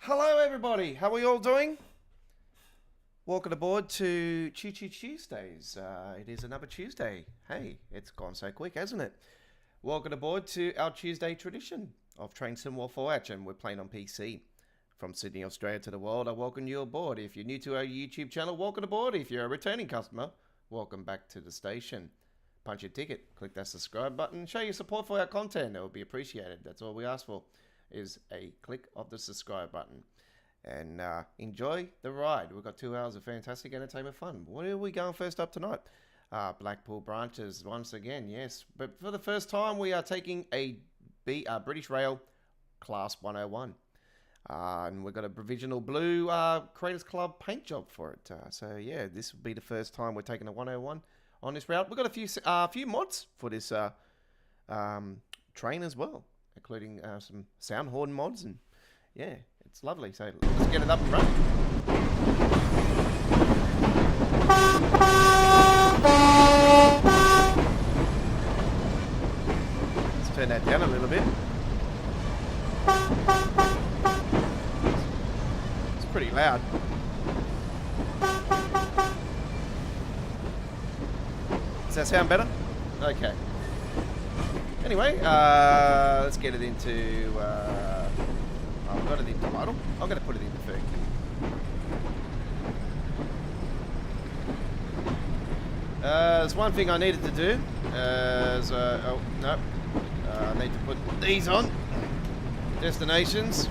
Hello everybody, how are you all doing? Welcome aboard to Choo Choo Tuesdays. It is another Tuesday. Hey, it's gone so quick, hasn't it? Welcome aboard to our Tuesday tradition of Train Sim Waffle Hatch, and we're playing on PC. From Sydney, Australia to the world, I welcome you aboard. If you're new to our YouTube channel, welcome aboard. If you're a returning customer, welcome back to the station. Punch your ticket, click that subscribe button, show your support for our content. It will be appreciated. That's all we ask for, is a click of the subscribe button. And enjoy the ride. We've got 2 hours of fantastic entertainment fun. Where are we going first up tonight? Blackpool Branches once again, yes. But for the first time, we are taking a British Rail Class 101. And we've got a provisional blue Creators Club paint job for it. So yeah, this will be the first time we're taking a 101 on this route. We've got a few mods for this train as well, including some sound horn mods, and yeah, it's lovely. So let's get it up and running. Let's turn that down a little bit. It's pretty loud. Does that sound better? Okay. Anyway, let's get it into... I've got it into idle. I'm going to put it into third. There's one thing I needed to do. Oh, no. I need to put these on. Destinations.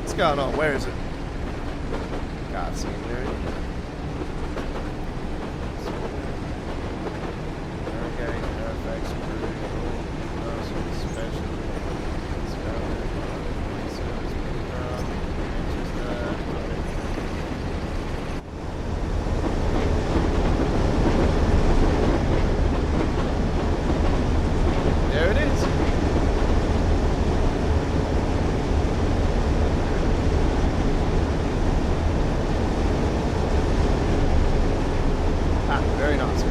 What's going on? Where is it? Can't see it. There it is. Okay, perfect. Special. There it is. Very nice.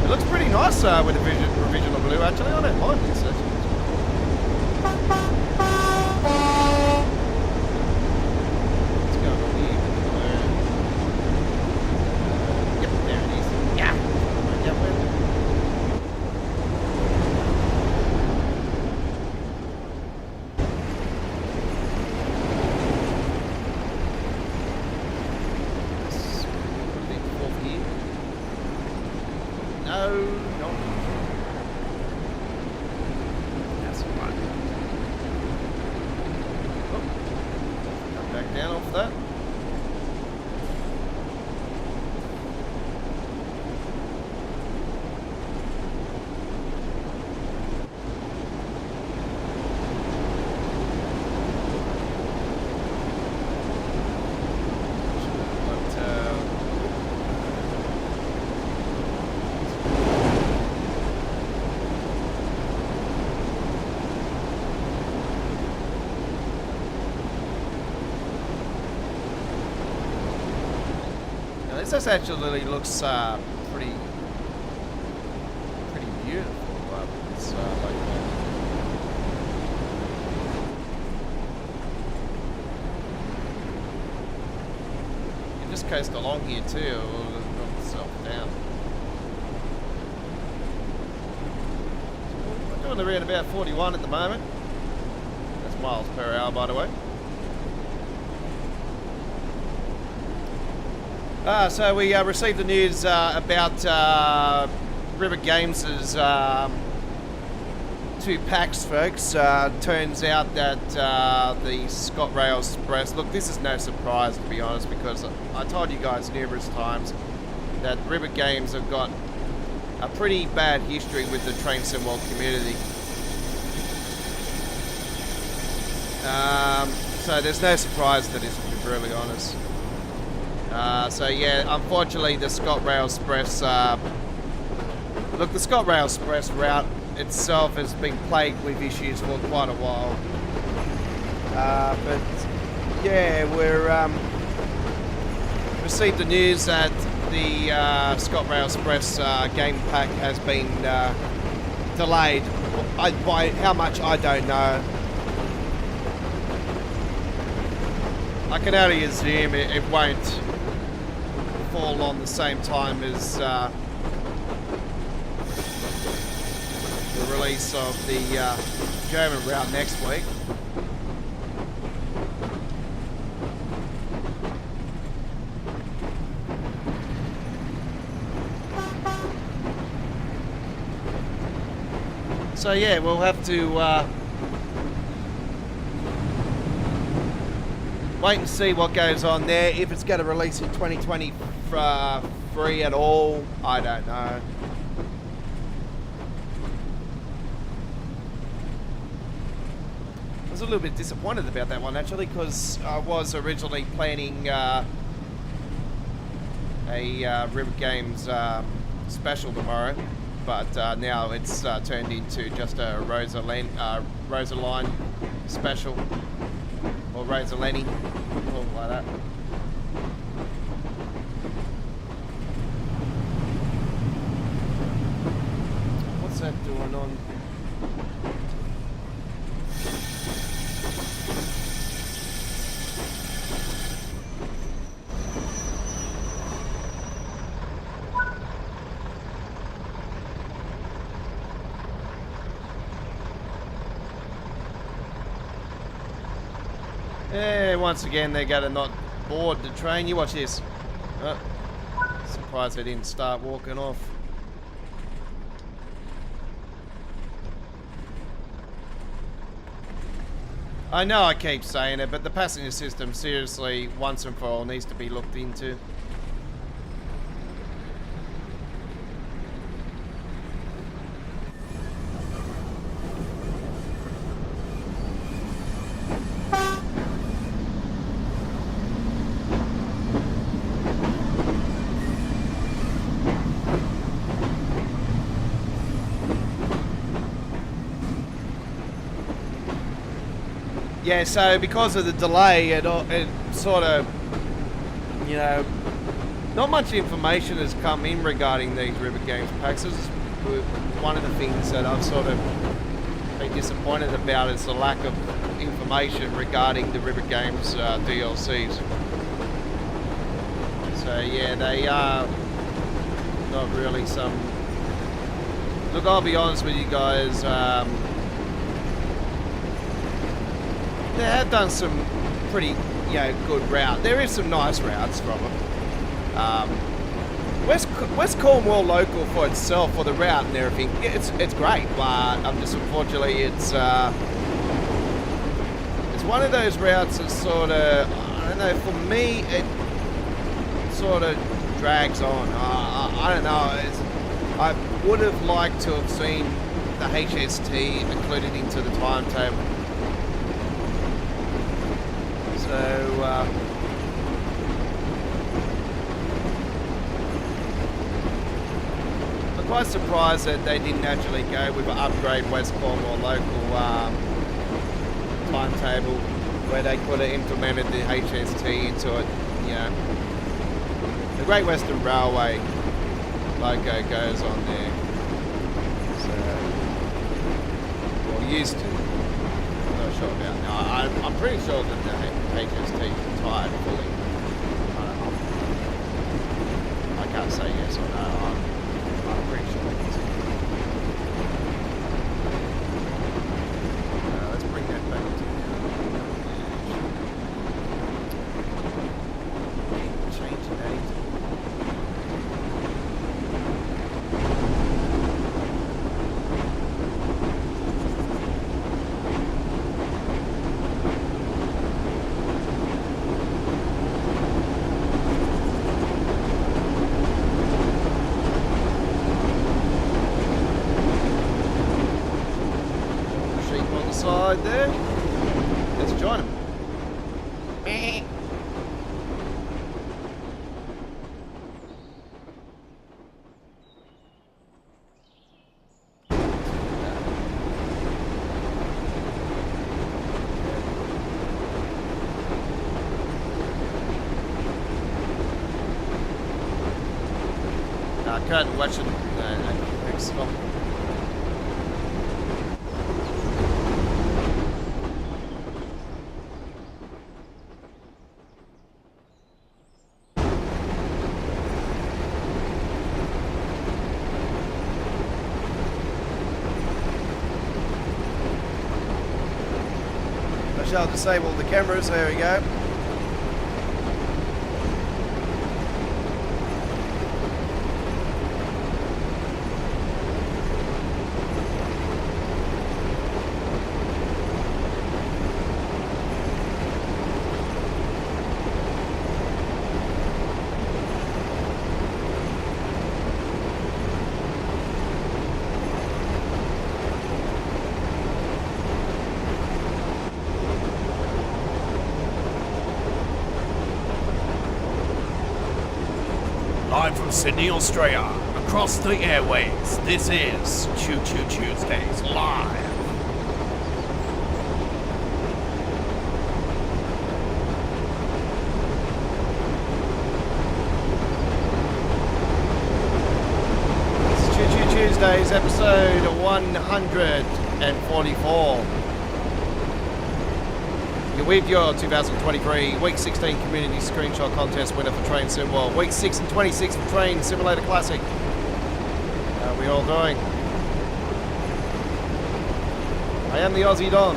It looks pretty nice with the provisional blue, actually. I don't mind this. What's going on here? Yep, there it is. Yeah. No, no. That's fine. Oh, come back down off that. This actually looks pretty beautiful. It's like you just coast along here too. It'll knock itself down. We're doing around about 41 at the moment. That's miles per hour, by the way. So we received the news about River Games' 2 packs, folks. Turns out that the ScotRail Express... Look, this is no surprise, to be honest, because I told you guys numerous times that River Games have got a pretty bad history with the Train Sim World community. So there's no surprise to this, to be brutally honest. So yeah, unfortunately the ScotRail Express, look, the ScotRail Express route itself has been plagued with issues for quite a while. But yeah, we're received the news that the ScotRail Express game pack has been delayed. By how much, I don't know. I can only assume it won't fall on the same time as the release of the German route next week. So yeah, we'll have to wait and see what goes on there. If it's going to release in 2023 at all, I don't know. I was a little bit disappointed about that one actually, because I was originally planning a River Games special tomorrow, but now it's turned into just a Rosaline special, or Rosaleni, something like that. What's that doing on? Yeah, once again they're going to not board the train. You watch this. Oh, surprised they didn't start walking off. I know I keep saying it, but the passenger system seriously, once and for all, needs to be looked into. Yeah, so because of the delay, it sort of, you know, not much information has come in regarding these River Games packs. This is one of the things that I've sort of been disappointed about, is the lack of information regarding the River Games DLCs. So yeah, they are not really some... Look, I'll be honest with you guys, they have done some pretty, you know, good route. There is some nice routes from them. West Cornwall local for itself, for the route and everything, it's great, but just unfortunately it's one of those routes that sort of, I don't know, for me it sort of drags on. I don't know. I would have liked to have seen the HST included into the timetable. So, I'm quite surprised that they didn't actually go with an upgrade West Cornwall local timetable, where they could have implemented the HST into it. You know, the Great Western Railway logo goes on there. So, well, used to. I'm not sure about now. I'm pretty sure that the HST is retired fully. I don't know. I can't say yes or no. I'm pretty sure it is. Let's bring that back to change the date. There. Let's join him. curtain watching. Thanks. Oh. I shall disable the cameras. There we go. Live from Sydney, Australia, across the airwaves, this is Choo Choo Tuesdays live. This is Choo Choo Tuesdays, episode 144. You're with your 2023 Week 16 Community Screenshot Contest winner for Train Sim World. Week 6 and 26 for Train Simulator Classic. How are we all doing? I am the Aussie Don.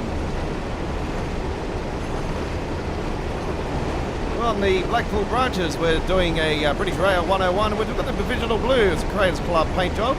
We're on the Blackpool Branches. We're doing a British Rail 101. We're doing the Provisional Blues Creators Club paint job.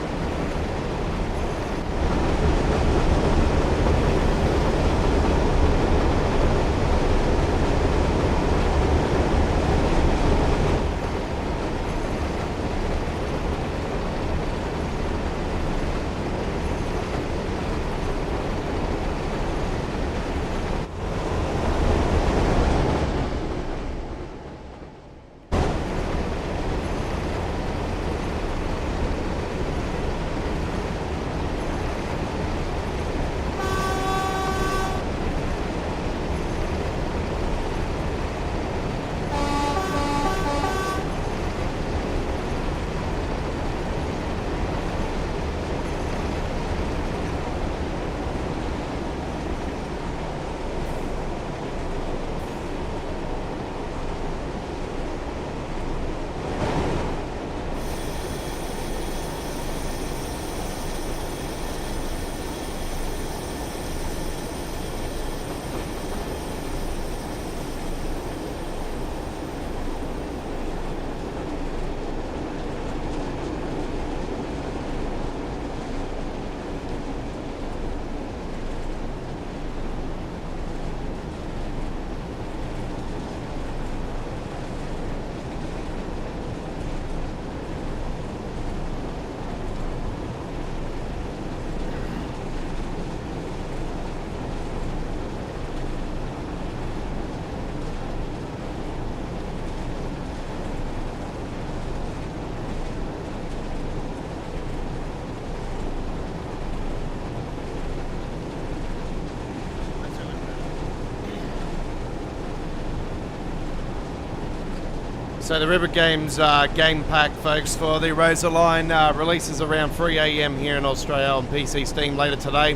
So the River Games game pack, folks, for the Razor Line releases around 3 a.m. here in Australia on PC Steam later today.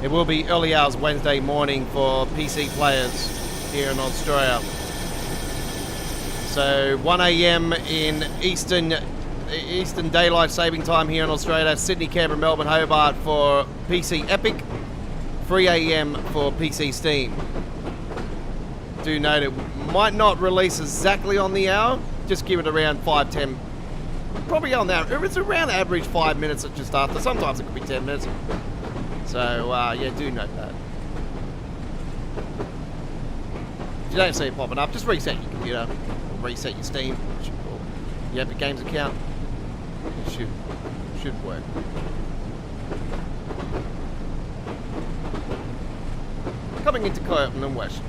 It will be early hours Wednesday morning for PC players here in Australia. So 1 a.m. in Eastern Daylight Saving Time here in Australia. Sydney, Canberra, Melbourne, Hobart for PC Epic. 3 a.m. for PC Steam. Do note it might not release exactly on the hour. Just give it around 5-10. Probably on that. It's around average 5 minutes at just after. Sometimes it could be 10 minutes. So yeah, do note that. If you don't see it popping up, just reset your computer, or reset your Steam, or your Epic Games account. It should work. Coming into Curtin and West.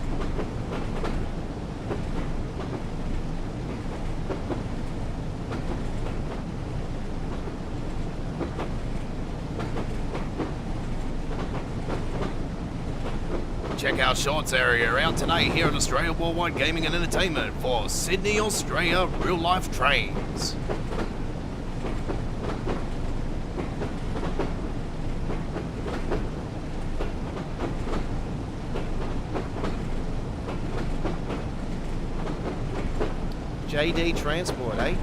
Check our shorts area out today here in Australia Worldwide Gaming and Entertainment for Sydney, Australia real life trains. JD Transport, eh?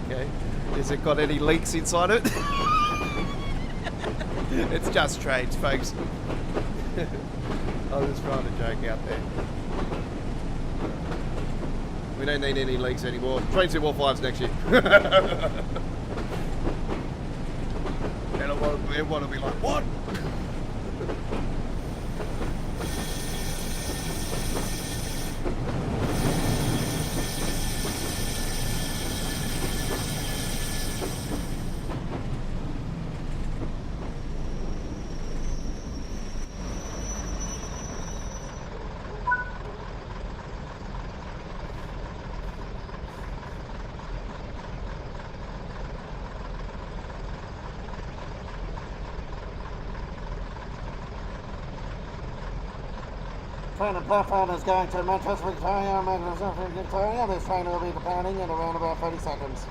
Okay. Has it got any leaks inside it? It's just trades, folks. I was trying to joke out there. We don't need any leaks anymore. Train 245s next year. And everyone will be like, what? Train and platform is going to Manchester, Victoria, Manchester, Victoria. This train will be departing in around about 30 seconds.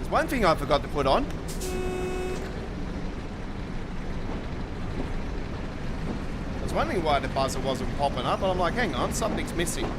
One thing I forgot to put on. I was wondering why the buzzer wasn't popping up, but I'm like, hang on, something's missing.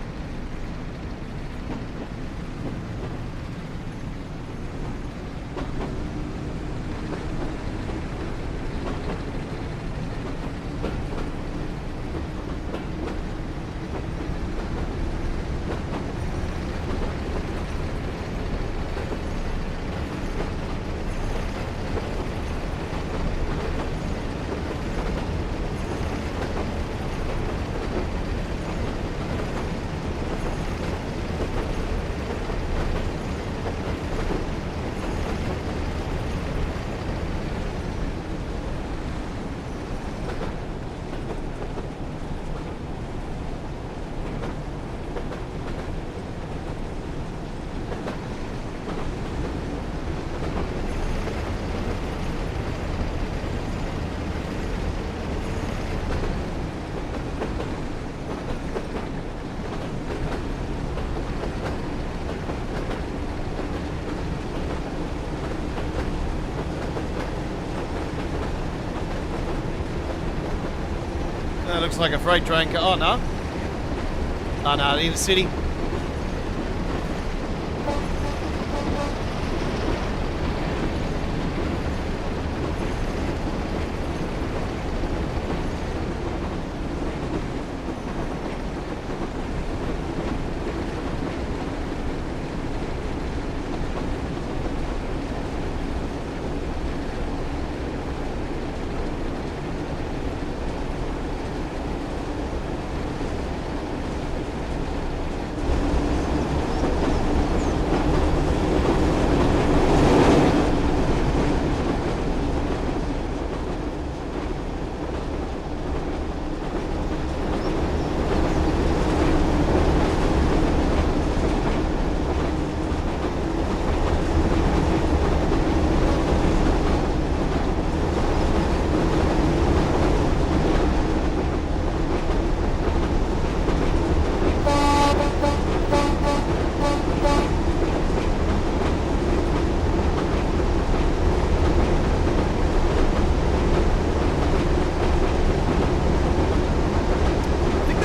Looks like a freight train. Oh no! Oh no, in the city.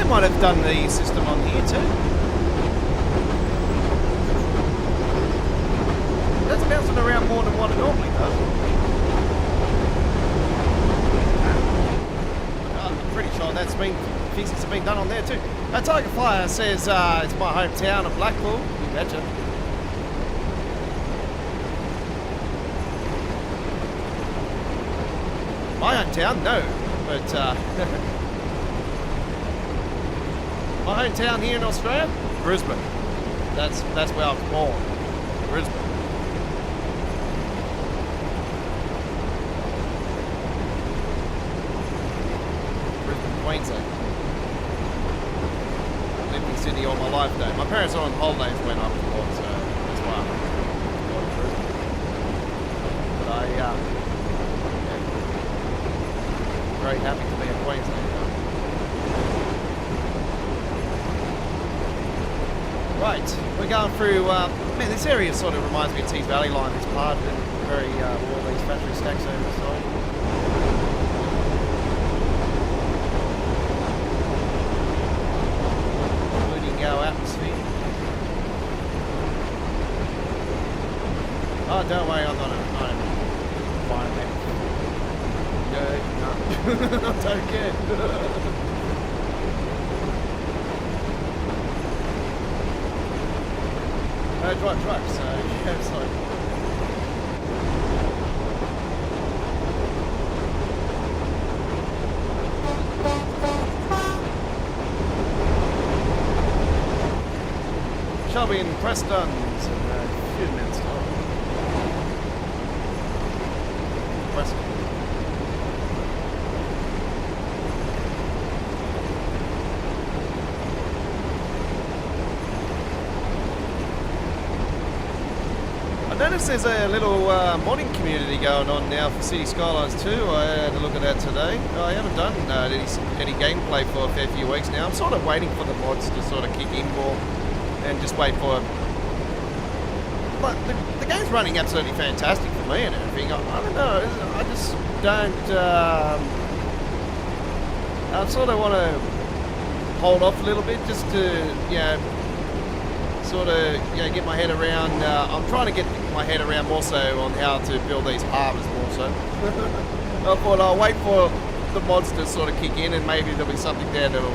Might have done the system on here too. That's bouncing around more than what it normally does. I'm pretty sure that's been physics have been done on there too. Tiger Flyer says it's my hometown of Blackpool. You betcha. My hometown, no, but. My hometown here in Australia, Brisbane. That's where I was born, Brisbane. Brisbane, Queensland. Lived in Sydney all my life though. My parents are on holidays when I was born, so that's why I'm born in Brisbane. yeah, very happy to be a Queenslander. Right, we're going through, man, this area sort of reminds me of Tees Valley Line, this part, and very, all these factory stacks over the side. Including our atmosphere. Oh, don't worry, I'm not an environmental. No, I don't care. I drive trucks, so yeah, it's like... Shall be in Preston's in a few minutes time. Preston. I noticed there's a little modding community going on now for City Skylines 2. I had a look at that today. I haven't done any gameplay for a fair few weeks now. I'm sort of waiting for the mods to sort of kick in more and just wait for... But the game's running absolutely fantastic for me and everything. I don't know, I just don't... I sort of want to hold off a little bit just to, you know, sort of, you know, get my head around. I'm trying to get my head around more so on how to build these harbours more so. I thought I'll wait for the mods to sort of kick in, and maybe there'll be something there that'll,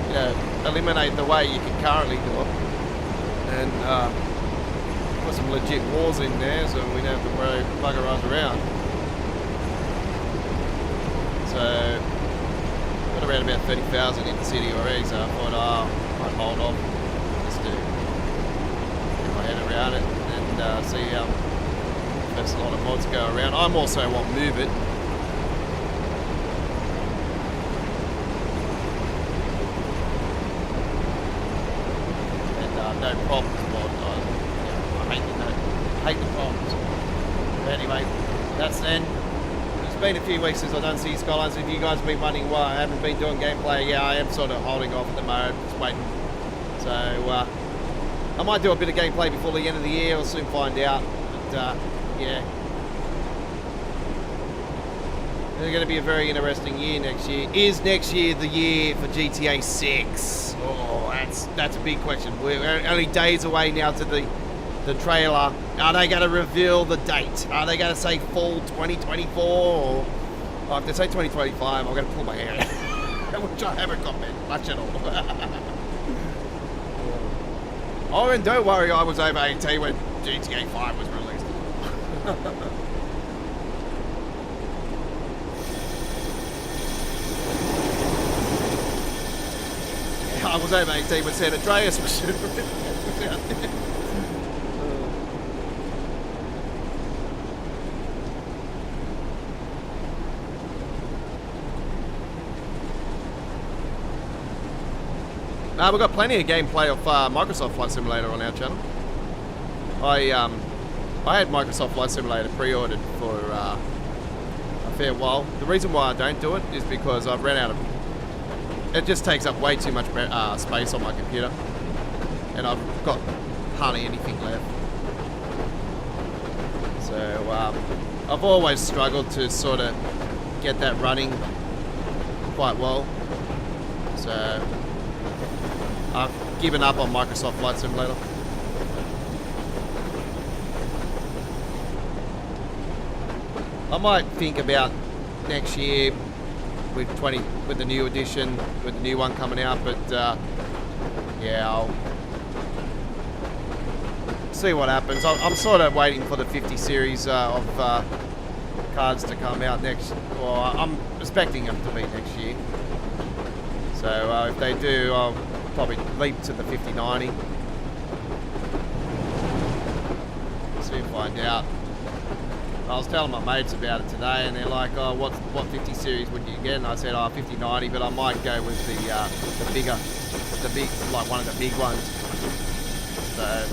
you know, eliminate the way you can currently do it, and put some legit walls in there so we don't have to worry bugger us around. So got around about 30,000 in the city already, so I thought I might hold off just to around it and see how there's a lot of mods go around. I'm also want Move It. And No Problems mod. I hate the problems. But anyway, that's then. It's been a few weeks since I've done City Skylines. If you guys have been wondering why I haven't been doing gameplay, yeah, I am sort of holding off at the moment, just waiting. So I might do a bit of gameplay before the end of the year. We'll soon find out. But yeah, it's going to be a very interesting year next year. Is next year the year for GTA 6? Oh, that's a big question. We're only days away now to the trailer. Are they going to reveal the date? Are they going to say fall 2024? Or if they say 2025, I'm going to pull my hair out, which I haven't got much at all. Oh, and don't worry, I was over 18 when GTA 5 was released. I was over 18 when San Andreas was out there. We've got plenty of gameplay of Microsoft Flight Simulator on our channel. I had Microsoft Flight Simulator pre-ordered for a fair while. The reason why I don't do it is because I've ran out of... It just takes up way too much space on my computer. And I've got hardly anything left. So I've always struggled to sort of get that running quite well. So I've given up on Microsoft Flight Simulator. I might think about next year with the new edition, with the new one coming out, but yeah, I'll see what happens. I'm sort of waiting for the 50 series of cards to come out next. Well, I'm expecting them to be next year. So if they do, I'll probably leap to the 5090. Soon find out. I was telling my mates about it today, and they're like, "Oh, what 50 series would you get?" And I said, "Oh, 5090, but I might go with the big, like one of the big ones." So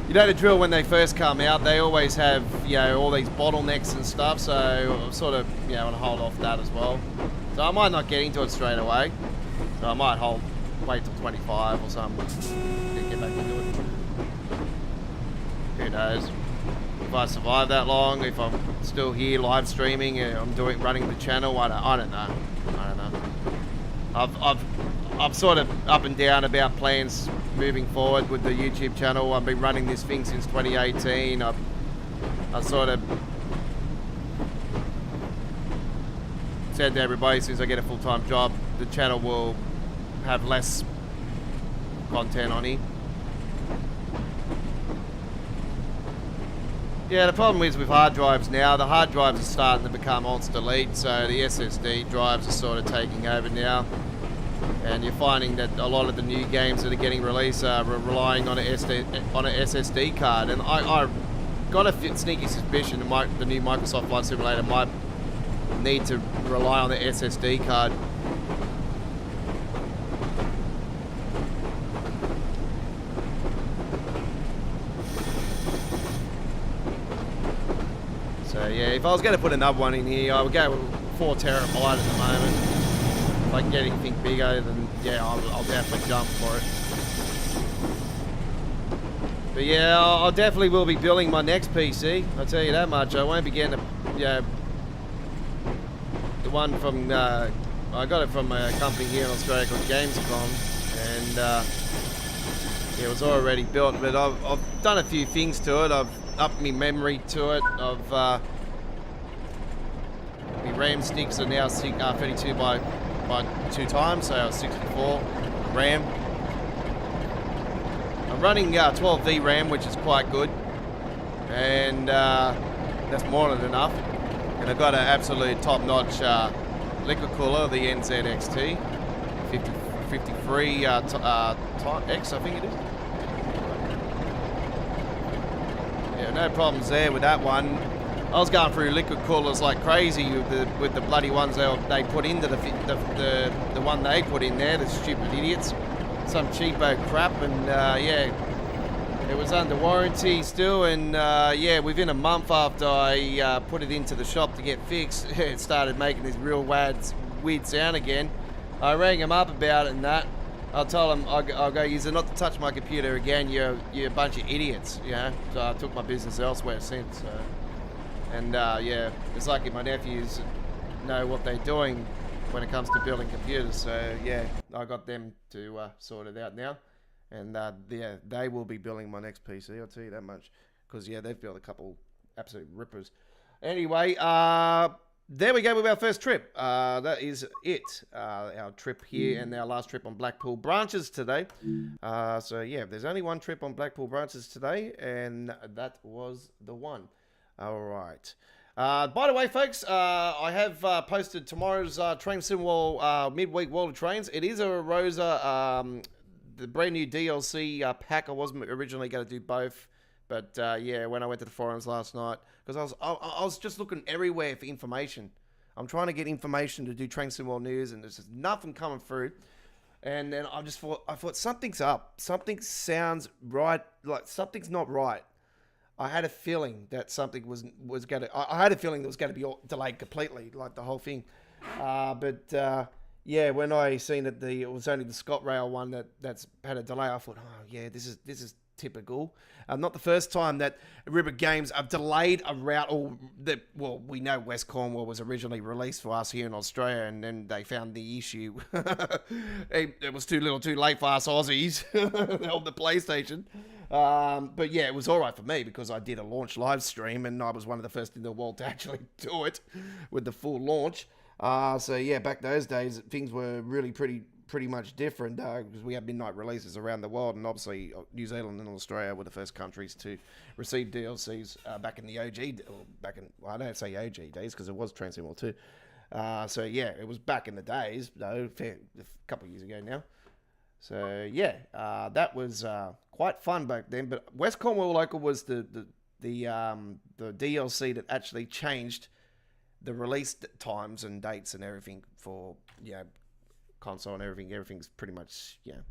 you know the drill when they first come out, they always have, you know, all these bottlenecks and stuff, so I'm sort of, you know, want to hold off that as well. So I might not get into it straight away. So I might wait till 25 or something, then get back into it. Who knows? If I survive that long, if I'm still here live streaming, I'm running the channel, I don't know. I'm sort of up and down about plans moving forward with the YouTube channel. I've been running this thing since 2018. I sort of said to everybody, as soon as I get a full-time job, the channel will have less content on it. Yeah, the problem is with hard drives now, the hard drives are starting to become obsolete, so the SSD drives are sort of taking over now. And you're finding that a lot of the new games that are getting released are relying on an SSD card. And I got a sneaky suspicion that the new Microsoft Flight Simulator might need to rely on the SSD card. So yeah, if I was going to put another one in here, I would go with 4 terabyte at the moment. If I can get anything bigger, then yeah, I'll definitely jump for it. But yeah, I definitely will be building my next PC. I'll tell you that much. I won't be getting the one from, I got it from a company here in Australia called Gamescom, and it was already built, but I've done a few things to it. I've upped my memory to it. My RAM sticks are now 32 by 2 times, so 64 RAM. I'm running 12V RAM, which is quite good, and that's more than enough. And I've got an absolute top-notch liquid cooler, the NZXT 53 X, I think it is. Yeah, no problems there with that one. I was going through liquid coolers like crazy with the bloody ones they put into the one they put in there, the stupid idiots. Some cheapo crap, and yeah, it was under warranty still, and yeah, within a month after I put it into the shop to get fixed, it started making this real weird sound again. I rang them up about it and that. I told them, I'll go, you're not to touch my computer again, you're a bunch of idiots, you know. So I took my business elsewhere since. And yeah, it's lucky my nephews know what they're doing when it comes to building computers. So yeah, I got them to sort it out now. And yeah, they will be building my next PC, I'll tell you that much. Because yeah, they've built a couple absolute rippers. Anyway, there we go with our first trip. That is it. Our trip here and our last trip on Blackpool Branches today. So yeah, there's only one trip on Blackpool Branches today, and that was the one. All right. By the way, folks, I have posted tomorrow's Train Sim midweek World of Trains. It is a Rosa, the brand new DLC pack. I wasn't originally going to do both, but yeah, when I went to the forums last night, because I was just looking everywhere for information. I'm trying to get information to do Train Sim World news, and there's just nothing coming through. And then I thought something's up. Something sounds right, like something's not right. I had a feeling that something was going to... I had a feeling that was going to be delayed completely, like the whole thing. But yeah, when I seen that it was only the ScotRail one that's had a delay, I thought, oh yeah, this is typical. Not the first time that Ribbit Games have delayed a route, well, we know West Cornwall was originally released for us here in Australia, and then they found the issue. It was too little too late for us Aussies on the PlayStation. But yeah, it was all right for me because I did a launch live stream, and I was one of the first in the world to actually do it with the full launch. So yeah, back those days, things were really pretty much different because we had midnight releases around the world, and obviously New Zealand and Australia were the first countries to receive DLCs back in the OG, well, I don't say OG days because it was Train Sim World 2. So yeah, it was back in the days, though, a couple of years ago now. So yeah, that was quite fun back then. But West Cornwall Local was the DLC that actually changed the release times and dates and everything for console and everything. Everything's pretty much now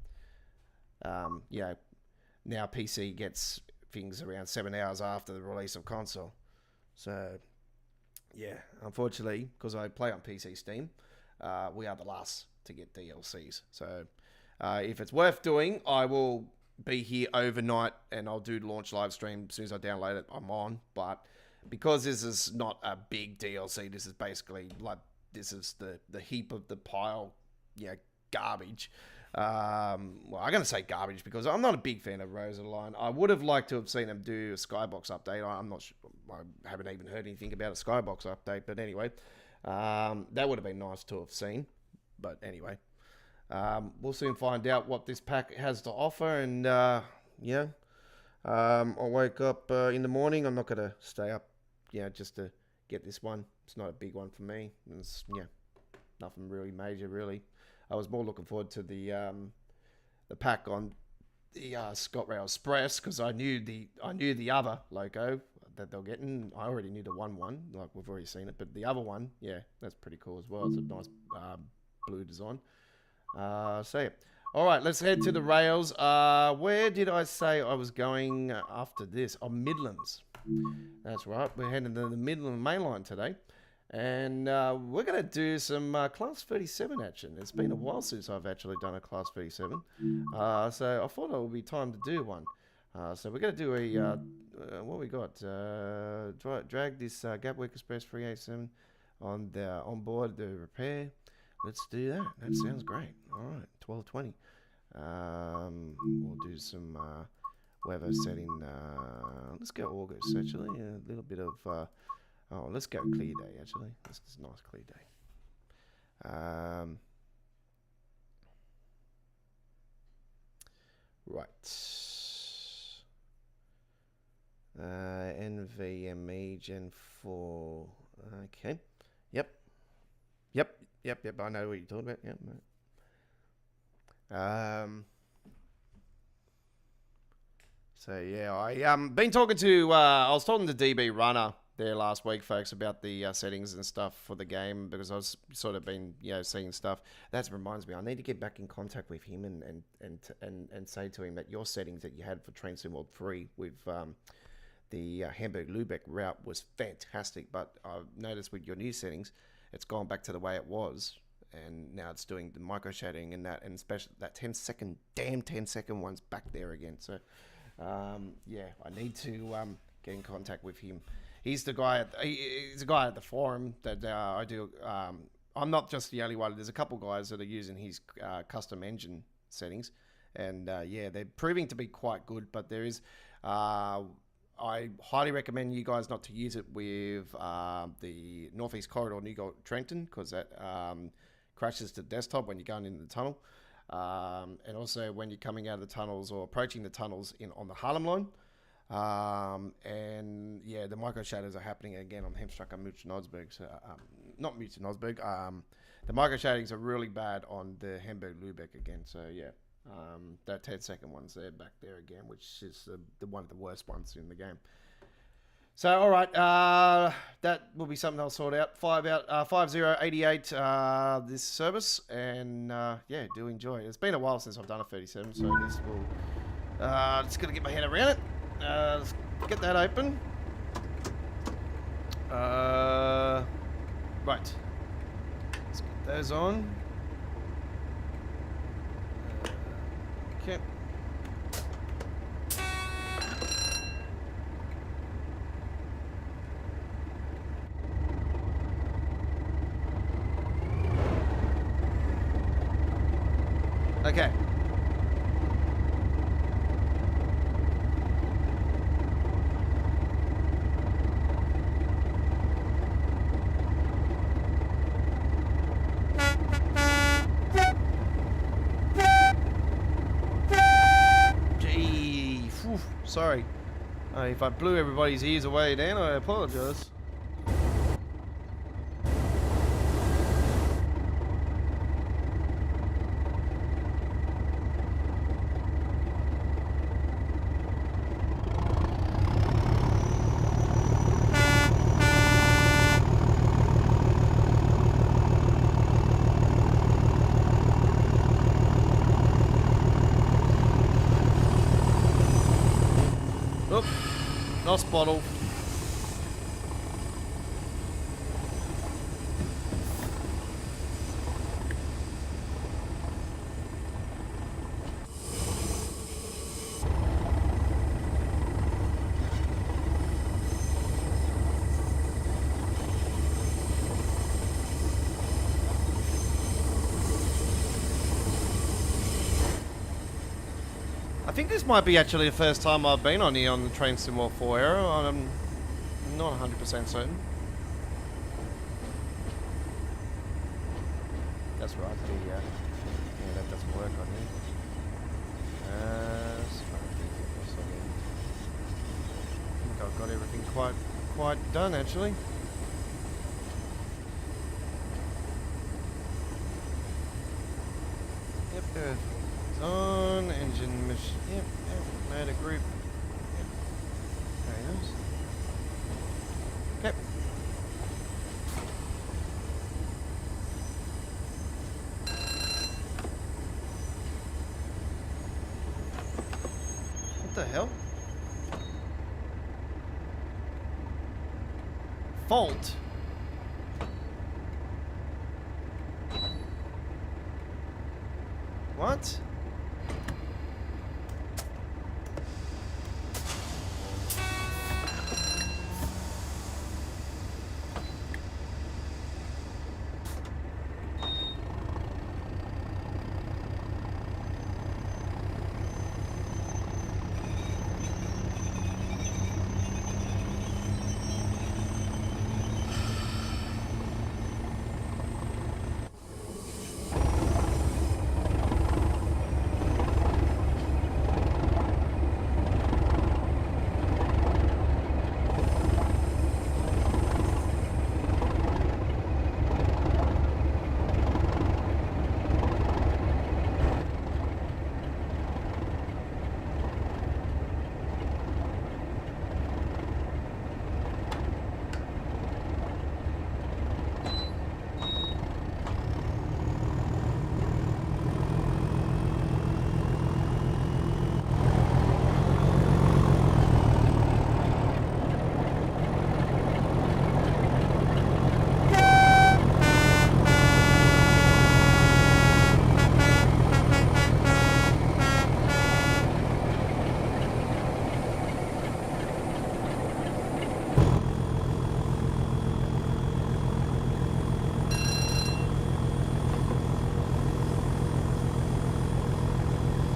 PC gets things around 7 hours after the release of console. So, yeah, unfortunately, because I play on PC Steam, we are the last to get DLCs. So, if it's worth doing, I will be here overnight and I'll do the launch live stream as soon as I download it. I'm on, but because this is not a big DLC, this is basically like this is the heap of the pile, garbage. Well, I'm gonna say garbage because I'm not a big fan of Rose of the Line. I would have liked to have seen them do a Skybox update. I'm not sure. I haven't even heard anything about a Skybox update, but anyway, that would have been nice to have seen. But anyway. We'll soon find out what this pack has to offer, and I'll wake up in the morning. I'm not gonna stay up, just to get this one. It's not a big one for me. It's nothing really major, really. I was more looking forward to the pack on the ScotRail Express because I knew the other loco that they're getting. I already knew the one, like we've already seen it, but the other one, that's pretty cool as well. It's a nice blue design. So yeah. All right, let's head to the rails. Where did I say I was going after this? Oh, Midlands. That's right. We're heading to the Midland Mainline today. And we're going to do some Class 37 action. It's been a while since I've actually done a Class 37. So I thought it would be time to do one. So we're going to do a, what we got? Drag this Gatwick Express 387 on board the repair. Let's do that. That sounds great. All right, 12:20. We'll do some weather setting. Let's go August, actually. A little bit of... let's go clear day, actually. This is a nice clear day. Right. NVMe Gen 4. Okay. Yep. I know what you're talking about. Yep. So yeah, I been talking to. I was talking to DB Runner there last week, folks, about the settings and stuff for the game because I was sort of been seeing stuff. That reminds me, I need to get back in contact with him and say to him that your settings that you had for Train Sim World 3 with the Hamburg-Lubeck route was fantastic, but I've noticed with your new settings, it's gone back to the way it was, and now it's doing the micro shading and especially that 10 second one's back there again. So, I need to get in contact with him. He's the guy. He's a guy at the forum that I do. I'm not just the only one. There's a couple guys that are using his custom engine settings, and they're proving to be quite good. But there is. I highly recommend you guys not to use it with the Northeast Corridor Newgate Trenton because that crashes to desktop when you're going into the tunnel, and also when you're coming out of the tunnels or approaching the tunnels on the Harlem line. The micro shadows are happening again on Hemstruck and München-Osberg. So, not München-Osberg. The micro shadings are really bad on the Hamburg-Lubeck again. So yeah. That 10-second one's there back there again, which is the one of the worst ones in the game. So all right, that will be something I'll sort out. 5088 this service, and do enjoy. It's been a while since I've done a 37, so this will just gonna get my head around it. Let's get that open. Right, let's get those on. Okay. Okay. Sorry. If I blew everybody's ears away then, I apologise. Oop. Lost bottle. I think this might be actually the first time I've been on here on the Train Sim World 4 era. I'm not 100% certain. That's right, yeah, that doesn't work on here. I think I've got everything quite done actually. Yep, everything's on, engine machine, yep, motor group, yep, very nice. Okay. What the hell? Fault. What?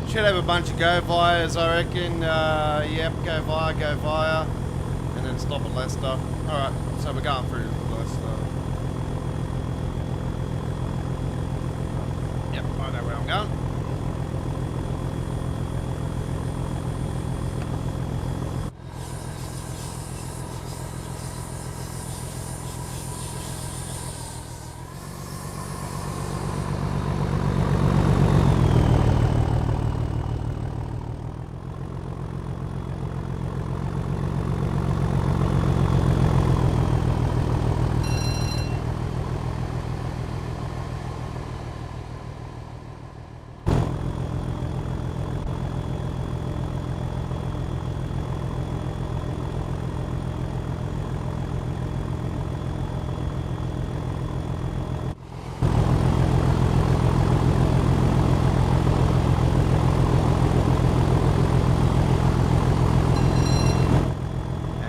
Should have a bunch of go vias, I reckon. Yep, go via, and then stop at Leicester. Alright, so we're going through Leicester. Yep, I know where I'm going.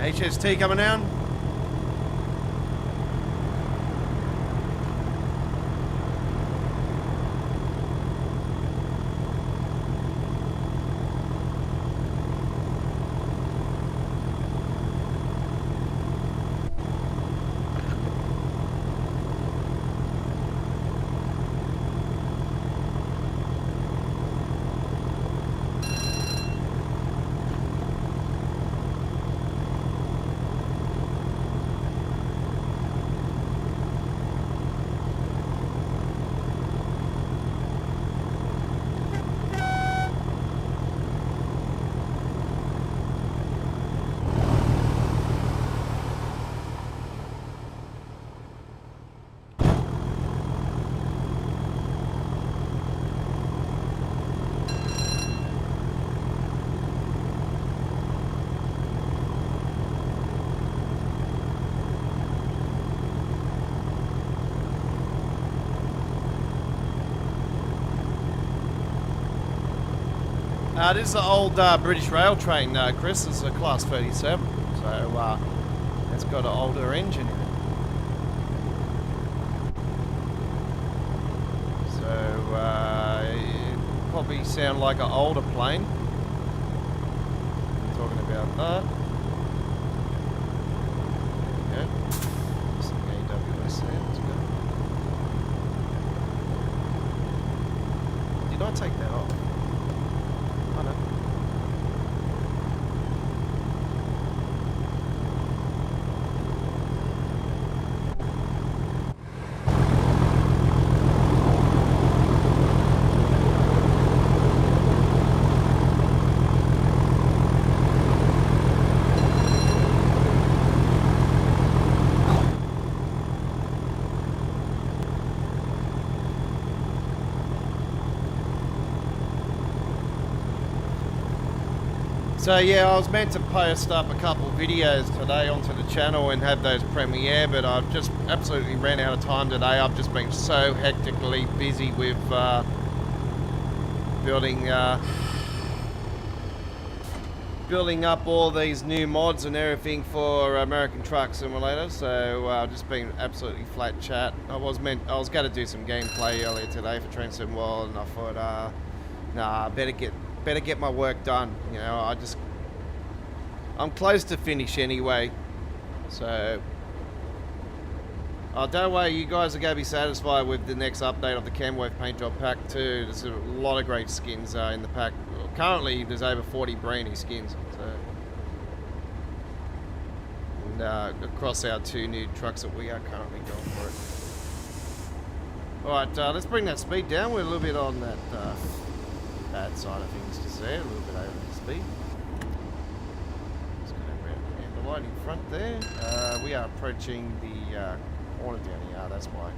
HST coming down. This is the old British rail train, Chris. This is a Class 37, so it's got an older engine in it. So it probably sound like an older plane. I'm talking about that. There we go. Some AWS there. Let's go. Did I take that off? Oh no. So yeah, I was meant to post up a couple of videos today onto the channel and have those premiere, but I've just absolutely ran out of time today. I've just been so hectically busy with building up all these new mods and everything for American Truck Simulator. So I've just been absolutely flat chat. I was going to do some gameplay earlier today for Train Sim World, and I thought, nah, better get my work done. You know, I'm close to finish anyway, so don't worry, you guys are going to be satisfied with the next update of the Camwave Paint Job Pack 2. There's a lot of great skins in the pack. Currently there's over 40 brainy skins, so, and across our 2 new trucks that we are currently going for it. Alright, let's bring that speed down. We're a little bit on that bad side of things to see, a little bit over the speed. Just going around the light in front there. We are approaching the corner down here, that's why.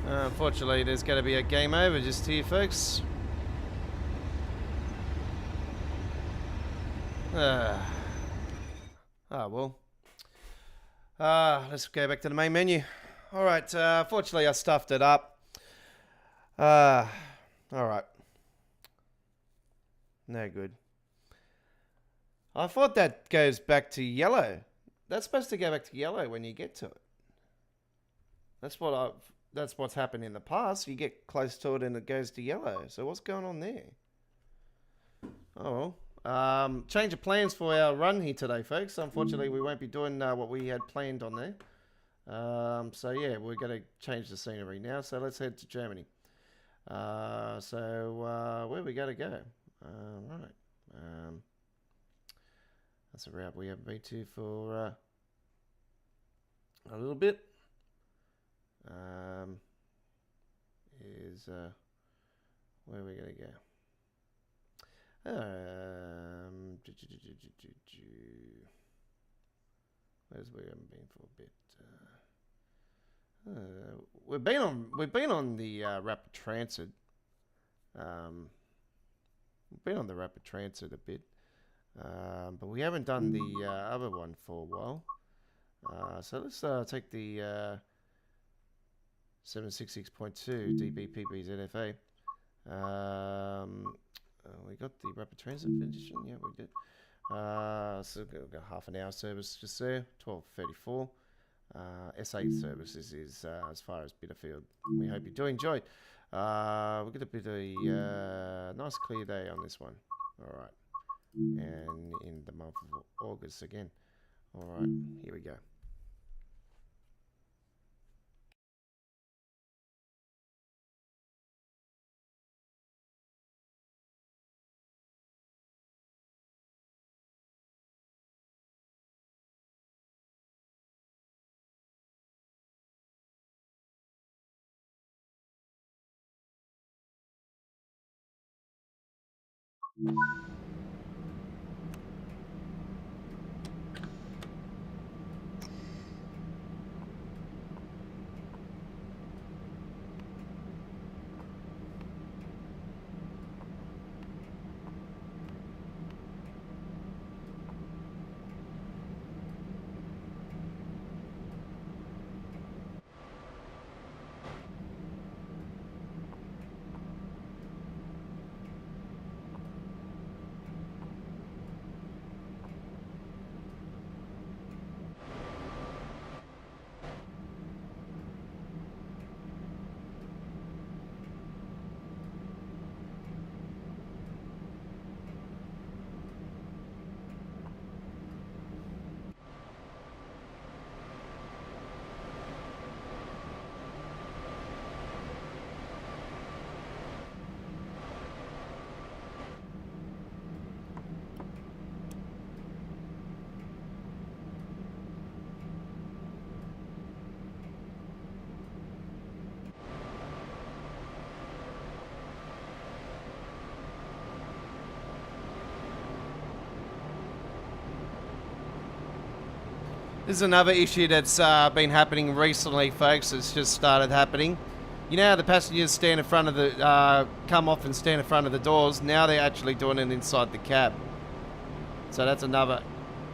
Unfortunately, there's going to be a game over just here, folks. Ah, well. Let's go back to the main menu. Alright, fortunately I stuffed it up. Alright. No good. I thought that goes back to yellow. That's supposed to go back to yellow when you get to it. That's what's happened in the past. You get close to it and it goes to yellow. So what's going on there? Oh well. Change of plans for our run here today, folks. Unfortunately, we won't be doing what we had planned on there. So yeah, we're going to change the scenery now. So let's head to Germany. Where are we going to go? Right. That's a route we haven't been to for a little bit. Where are we going to go? Where's we haven't been for a bit? We've been on the rapid transit. We've been on the rapid transit a bit, but we haven't done the other one for a while. So let's take the 766.2 DBPB ZFA. We got the rapid transit edition. Yeah, we did. So we've got half an hour service just there, 12:34. S8 services is as far as Bitterfield. We hope you do enjoy. We get a bit of a nice clear day on this one. All right, and in the month of August again. All right, here we go. This is another issue that's been happening recently, folks. It's just started happening. You know how the passengers stand in front of the, come off and stand in front of the doors? Now they're actually doing it inside the cab. So that's another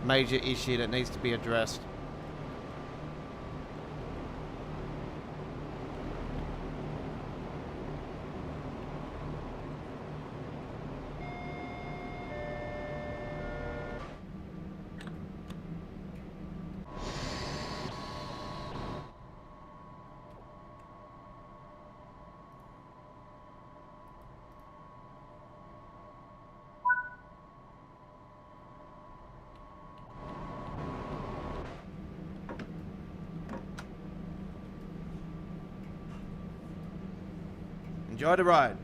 major issue that needs to be addressed. Enjoy the ride.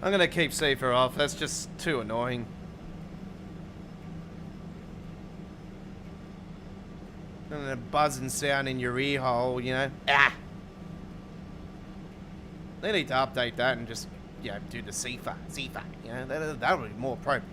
I'm gonna keep Sifa off. That's just too annoying. And a buzzing sound in your ear hole, you know. Ah! They need to update that and just, you know, do the Sifa, you know, that would be more appropriate.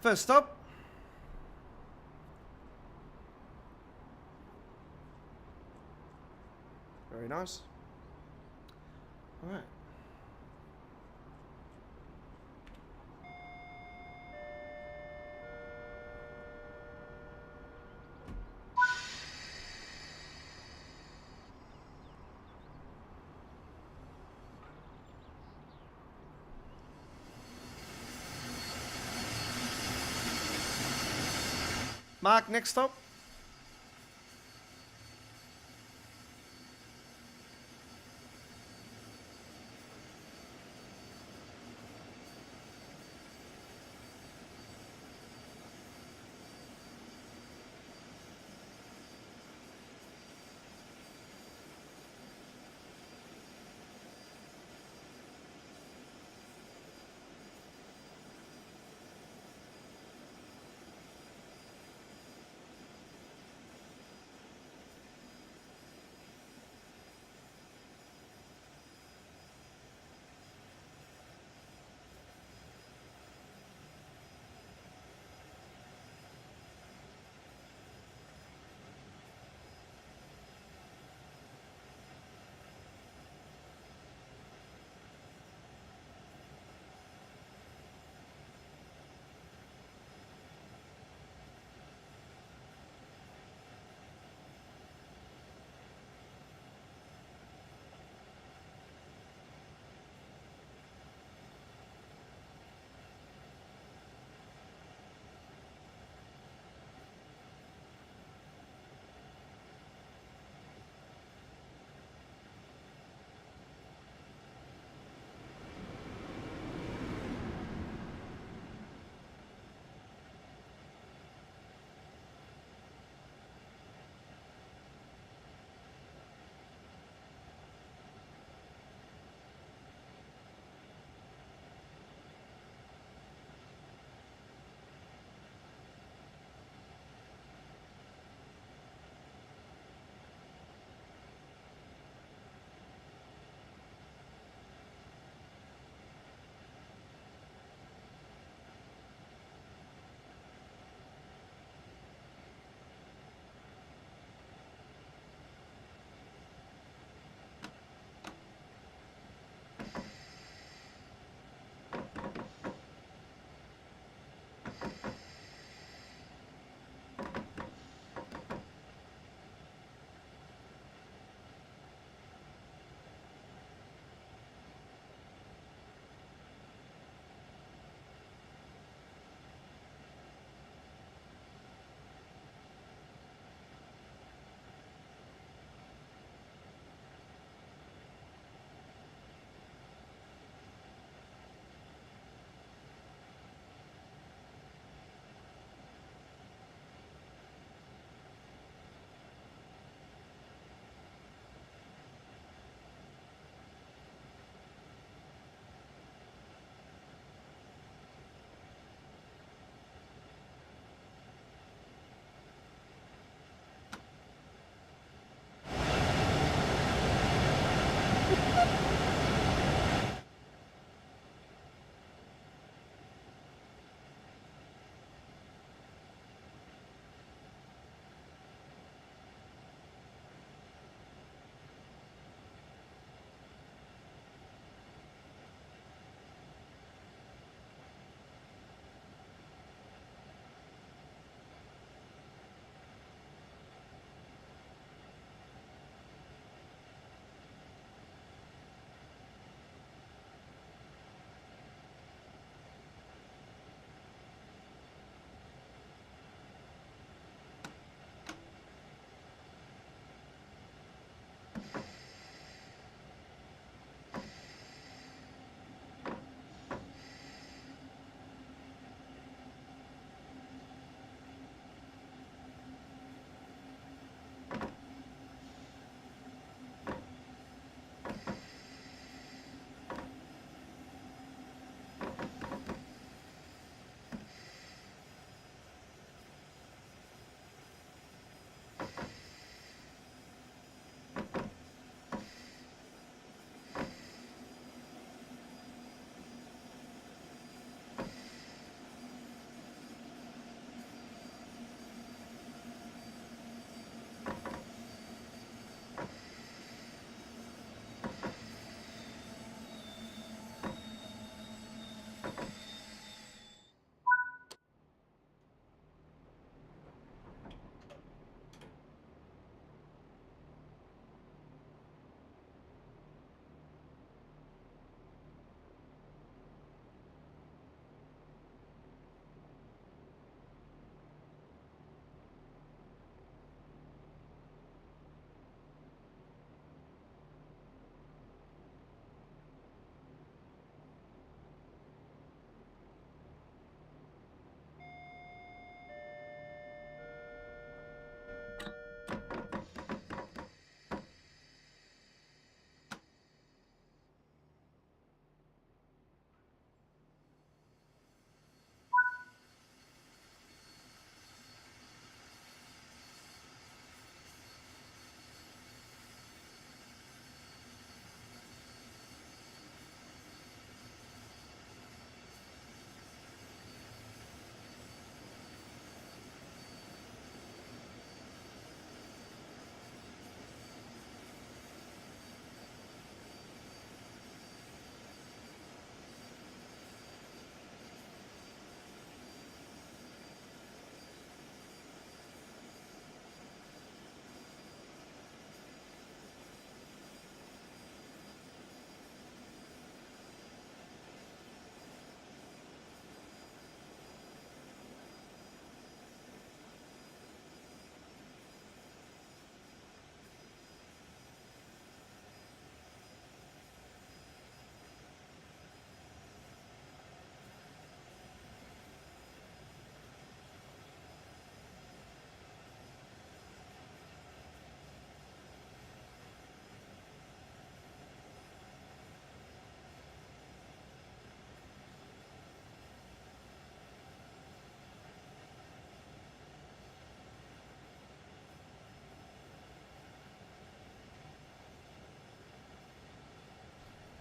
First stop. Very nice. All right. Mark, next stop.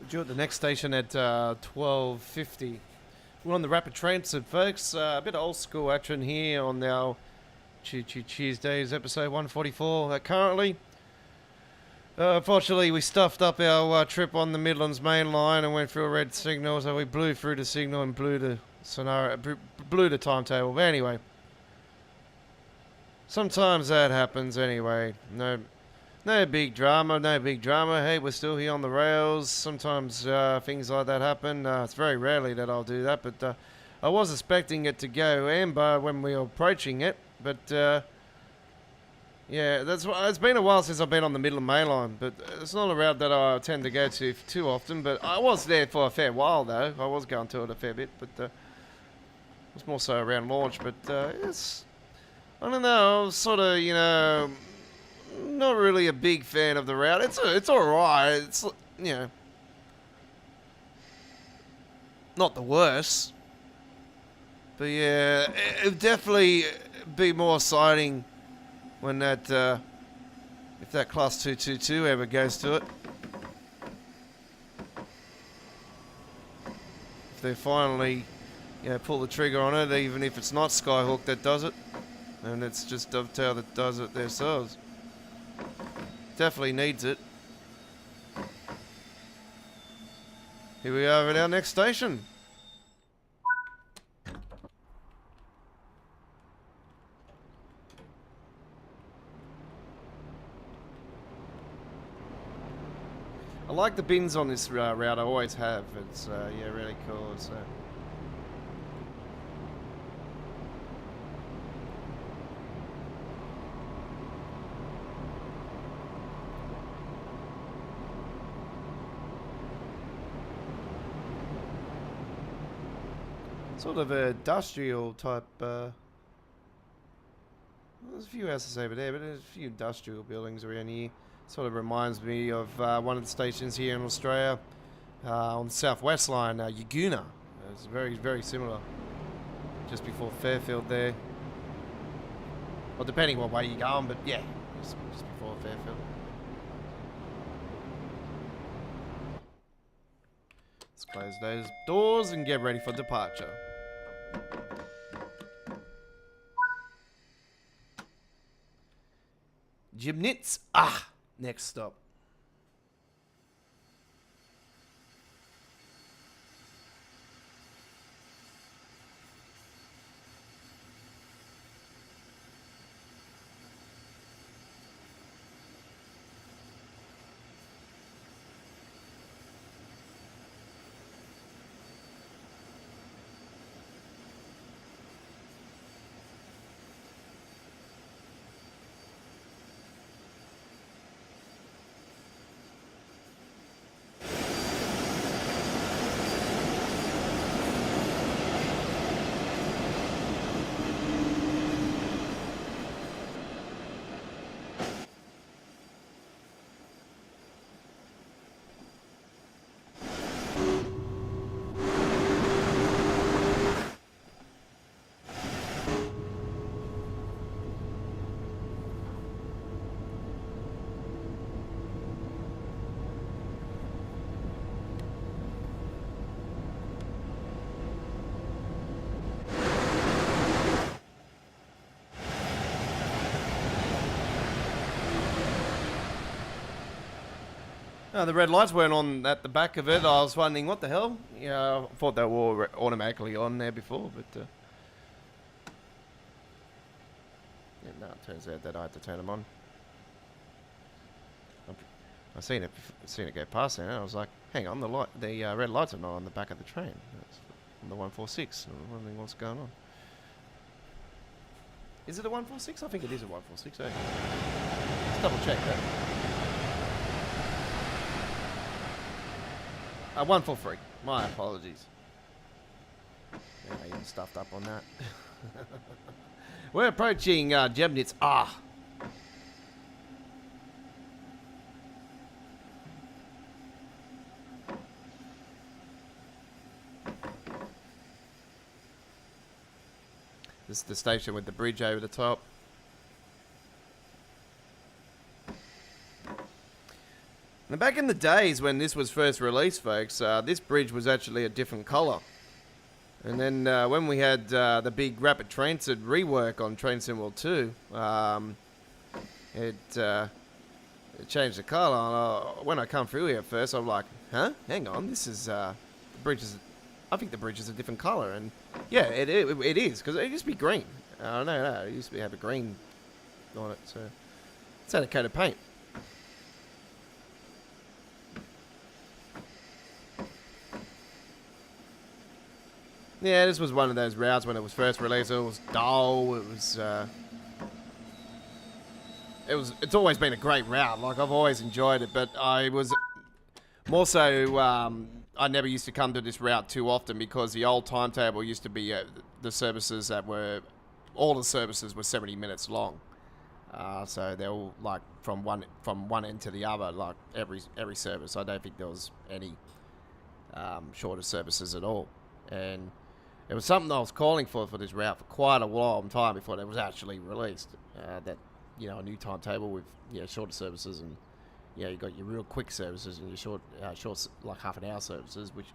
Due at the next station at 12:50. We're on the rapid transit, folks. A bit of old school action here on our Choo Choo Tuesdays, episode 144. Currently, unfortunately, we stuffed up our trip on the Midlands Mainline and went through a red signal, so we blew through the signal and blew the scenario, blew the timetable. But anyway, sometimes that happens. Anyway, no big drama, no big drama. Hey, we're still here on the rails. Sometimes things like that happen. It's very rarely that I'll do that, but I was expecting it to go amber when we were approaching it. But yeah, it's been a while since I've been on the Midland Mainline, but it's not a route that I tend to go to too often. But I was there for a fair while, though. I was going to it a fair bit, but it was more so around launch. But it's, I don't know, sort of, you know, not really a big fan of the route. It's alright. It's, you know, not the worst. But yeah, it'd definitely be more exciting when that if that class 222 ever goes to it. they finally, pull the trigger on it, even if it's not Skyhook that does it, and it's just Dovetail that does it themselves. Definitely needs it. Here we are at our next station. I like the bins on this route, I always have. It's, really cool. So. Sort of a industrial type, there's a few houses over there, but there's a few industrial buildings around here. Sort of reminds me of one of the stations here in Australia on the southwest line, Yaguna. It's very, very similar. Just before Fairfield there. Well, depending what way you're going, but yeah, just before Fairfield. Let's close those doors and get ready for departure. Gymnitz. Next stop. The red lights weren't on at the back of it. I was wondering, what the hell? Yeah, I thought they were automatically on there before, but... no, it turns out that I had to turn them on. I seen it go past there, and I was like, hang on, the red lights are not on the back of the train. It's on the 146. I'm wondering what's going on. Is it a 146? I think it is a 146, eh? Let's double check that. 143. My apologies. Yeah, even stuffed up on that. We're approaching Jebnitz. This is the station with the bridge over the top. Now, back in the days when this was first released, folks, this bridge was actually a different colour. And then when we had the big rapid transit rework on Train Sim World 2, it changed the colour. When I come through here first, I'm like, huh? Hang on, this is the bridge is. I think the bridge is a different colour, and yeah, it is, because it used to be green. No, it used to have a green on it, so it's had a coat of paint. Yeah, this was one of those routes when it was first released. It was dull. It's always been a great route. Like, I've always enjoyed it, but I was more so. I never used to come to this route too often because the old timetable used to be the services that were all the services were 70 minutes long. So they're all like from one end to the other, like every service. I don't think there was any shorter services at all, and it was something I was calling for this route for quite a long time before it was actually released. That, a new timetable with shorter services, and you got your real quick services and your short like half an hour services, which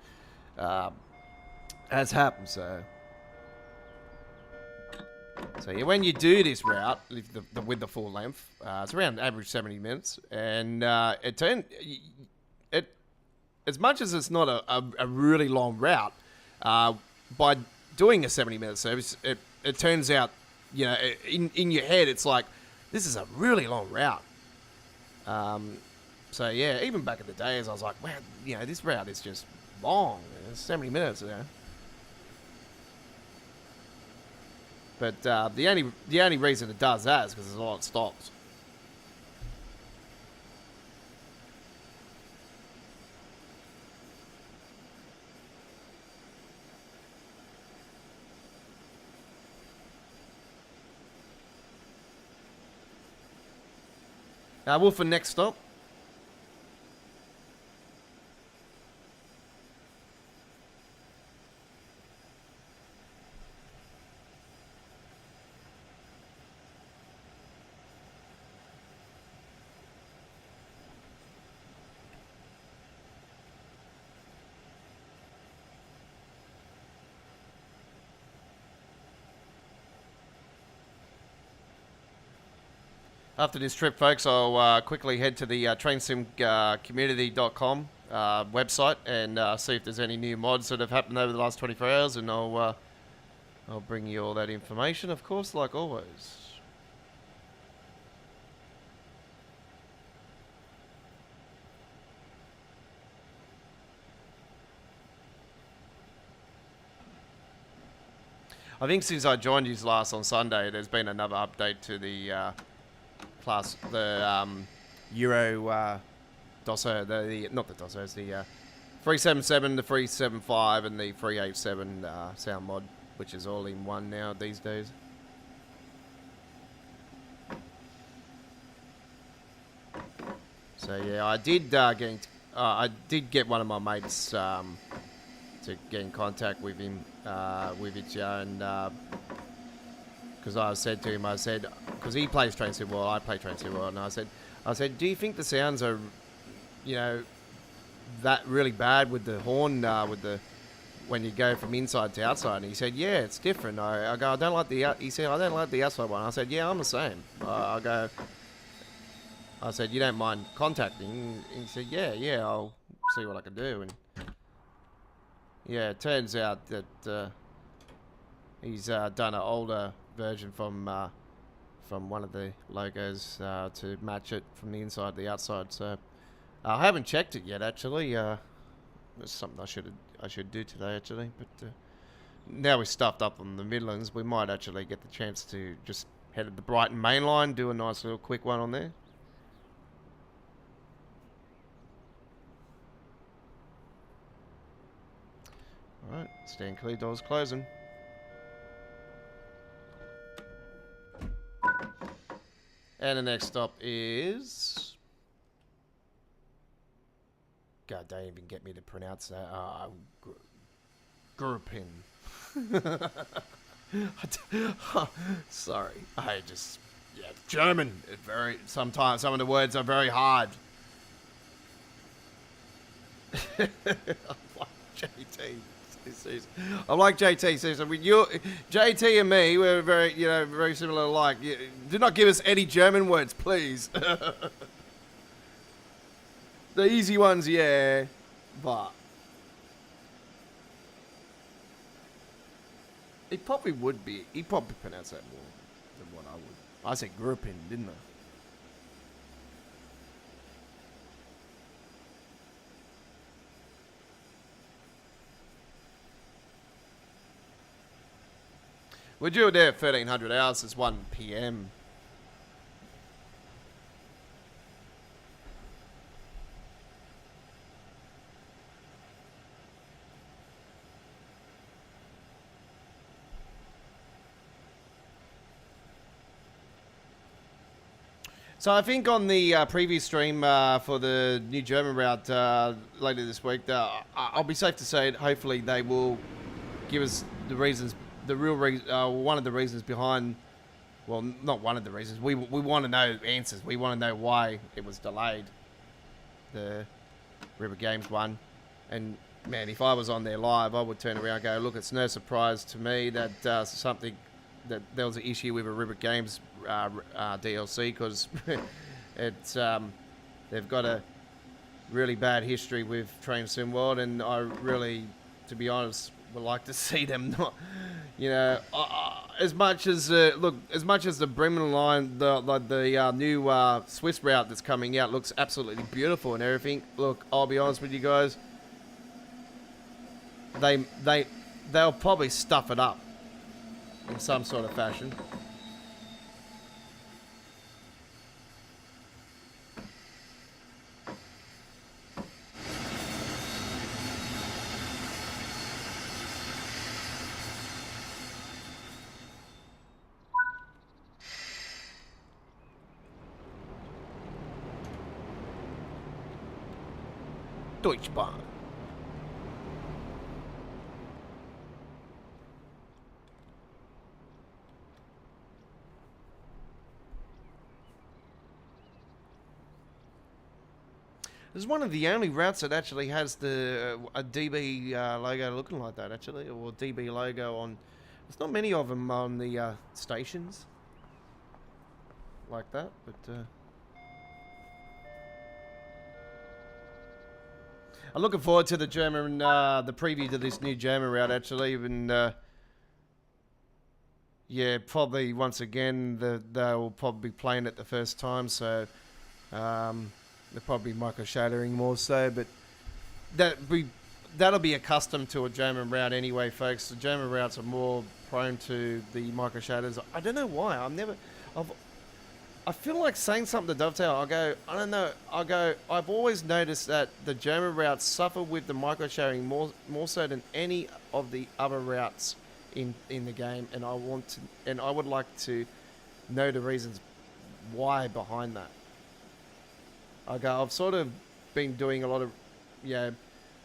has happened. So yeah, when you do this route with the full length, it's around average 70 minutes, and it as much as it's not a really long route, by doing a 70-minute service, it turns out, you know, in your head, it's like, this is a really long route. So yeah, even back in the days, I was like, wow, you know, this route is just long. It's 70 minutes, you know. But the only reason it does that is because there's a lot of stops. Wolfen, next stop. After this trip, folks, I'll quickly head to the trainsimcommunity.com website and see if there's any new mods that have happened over the last 24 hours, and I'll bring you all that information, of course, like always. I think since I joined you last on Sunday, there's been another update to the Euro Dosso, not the Dossos, the 377, the 375, and the 387 sound mod, which is all in one now these days. So yeah, I did get one of my mates to get in contact with him with it, and because I said to him, because he plays Train Sim World, I play Train Sim World, and I said, do you think the sounds are, you know, that really bad with the horn, when you go from inside to outside? And he said, yeah, it's different. I go, he said, I don't like the outside one. I said, yeah, I'm the same. I said, you don't mind contacting? He said, yeah, I'll see what I can do. And yeah, it turns out that he's done an older version from one of the logos to match it from the inside to the outside. So I haven't checked it yet, actually. It's something I should do today, actually. But now we're stuffed up on the Midlands, we might actually get the chance to just head to the Brighton Mainline, do a nice little quick one on there. Alright, stand clear, doors closing. And the next stop is... God, don't even get me to pronounce that. Gurpin. Sorry. German. Sometimes some of the words are very hard. I'm like JT. So JT and me, we're very similar. Like, do not give us any German words, please. The easy ones, yeah, but it probably would be. He probably pronounced that more than what I would. I said Gurpin, didn't I? We're due there at 1300 hours. It's 1 p.m. So I think on the previous stream for the new German route later this week, I'll be safe to say hopefully they will give us the reasons, one of the reasons behind, well, not one of the reasons. We want to know answers. We want to know why it was delayed, the River Games one, and man, if I was on there live, I would turn around and go, look, it's no surprise to me that that there was an issue with a Rivet Games DLC, because it's they've got a really bad history with Train Sim World, and I really, to be honest, would like to see them not, as much as the Bremen line, the new Swiss route that's coming out looks absolutely beautiful and everything. Look, I'll be honest with you guys, they'll probably stuff it up in some sort of fashion. Deutschbahn. This is one of the only routes that actually has a DB logo looking like that, actually, or DB logo on. There's not many of them on the stations like that, but. I'm looking forward to the German, the preview to this new German route, actually, and yeah, probably once again they'll probably be playing it the first time, so they're probably micro shadowing more so, but that'll be accustomed to a German route anyway, folks. The German routes are more prone to the micro shadows. I don't know why. I feel like saying something to Dovetail. I don't know. I've always noticed that the German routes suffer with the micro shadowing more so than any of the other routes in the game, and I would like to know the reasons why behind that. I've sort of been doing a lot of,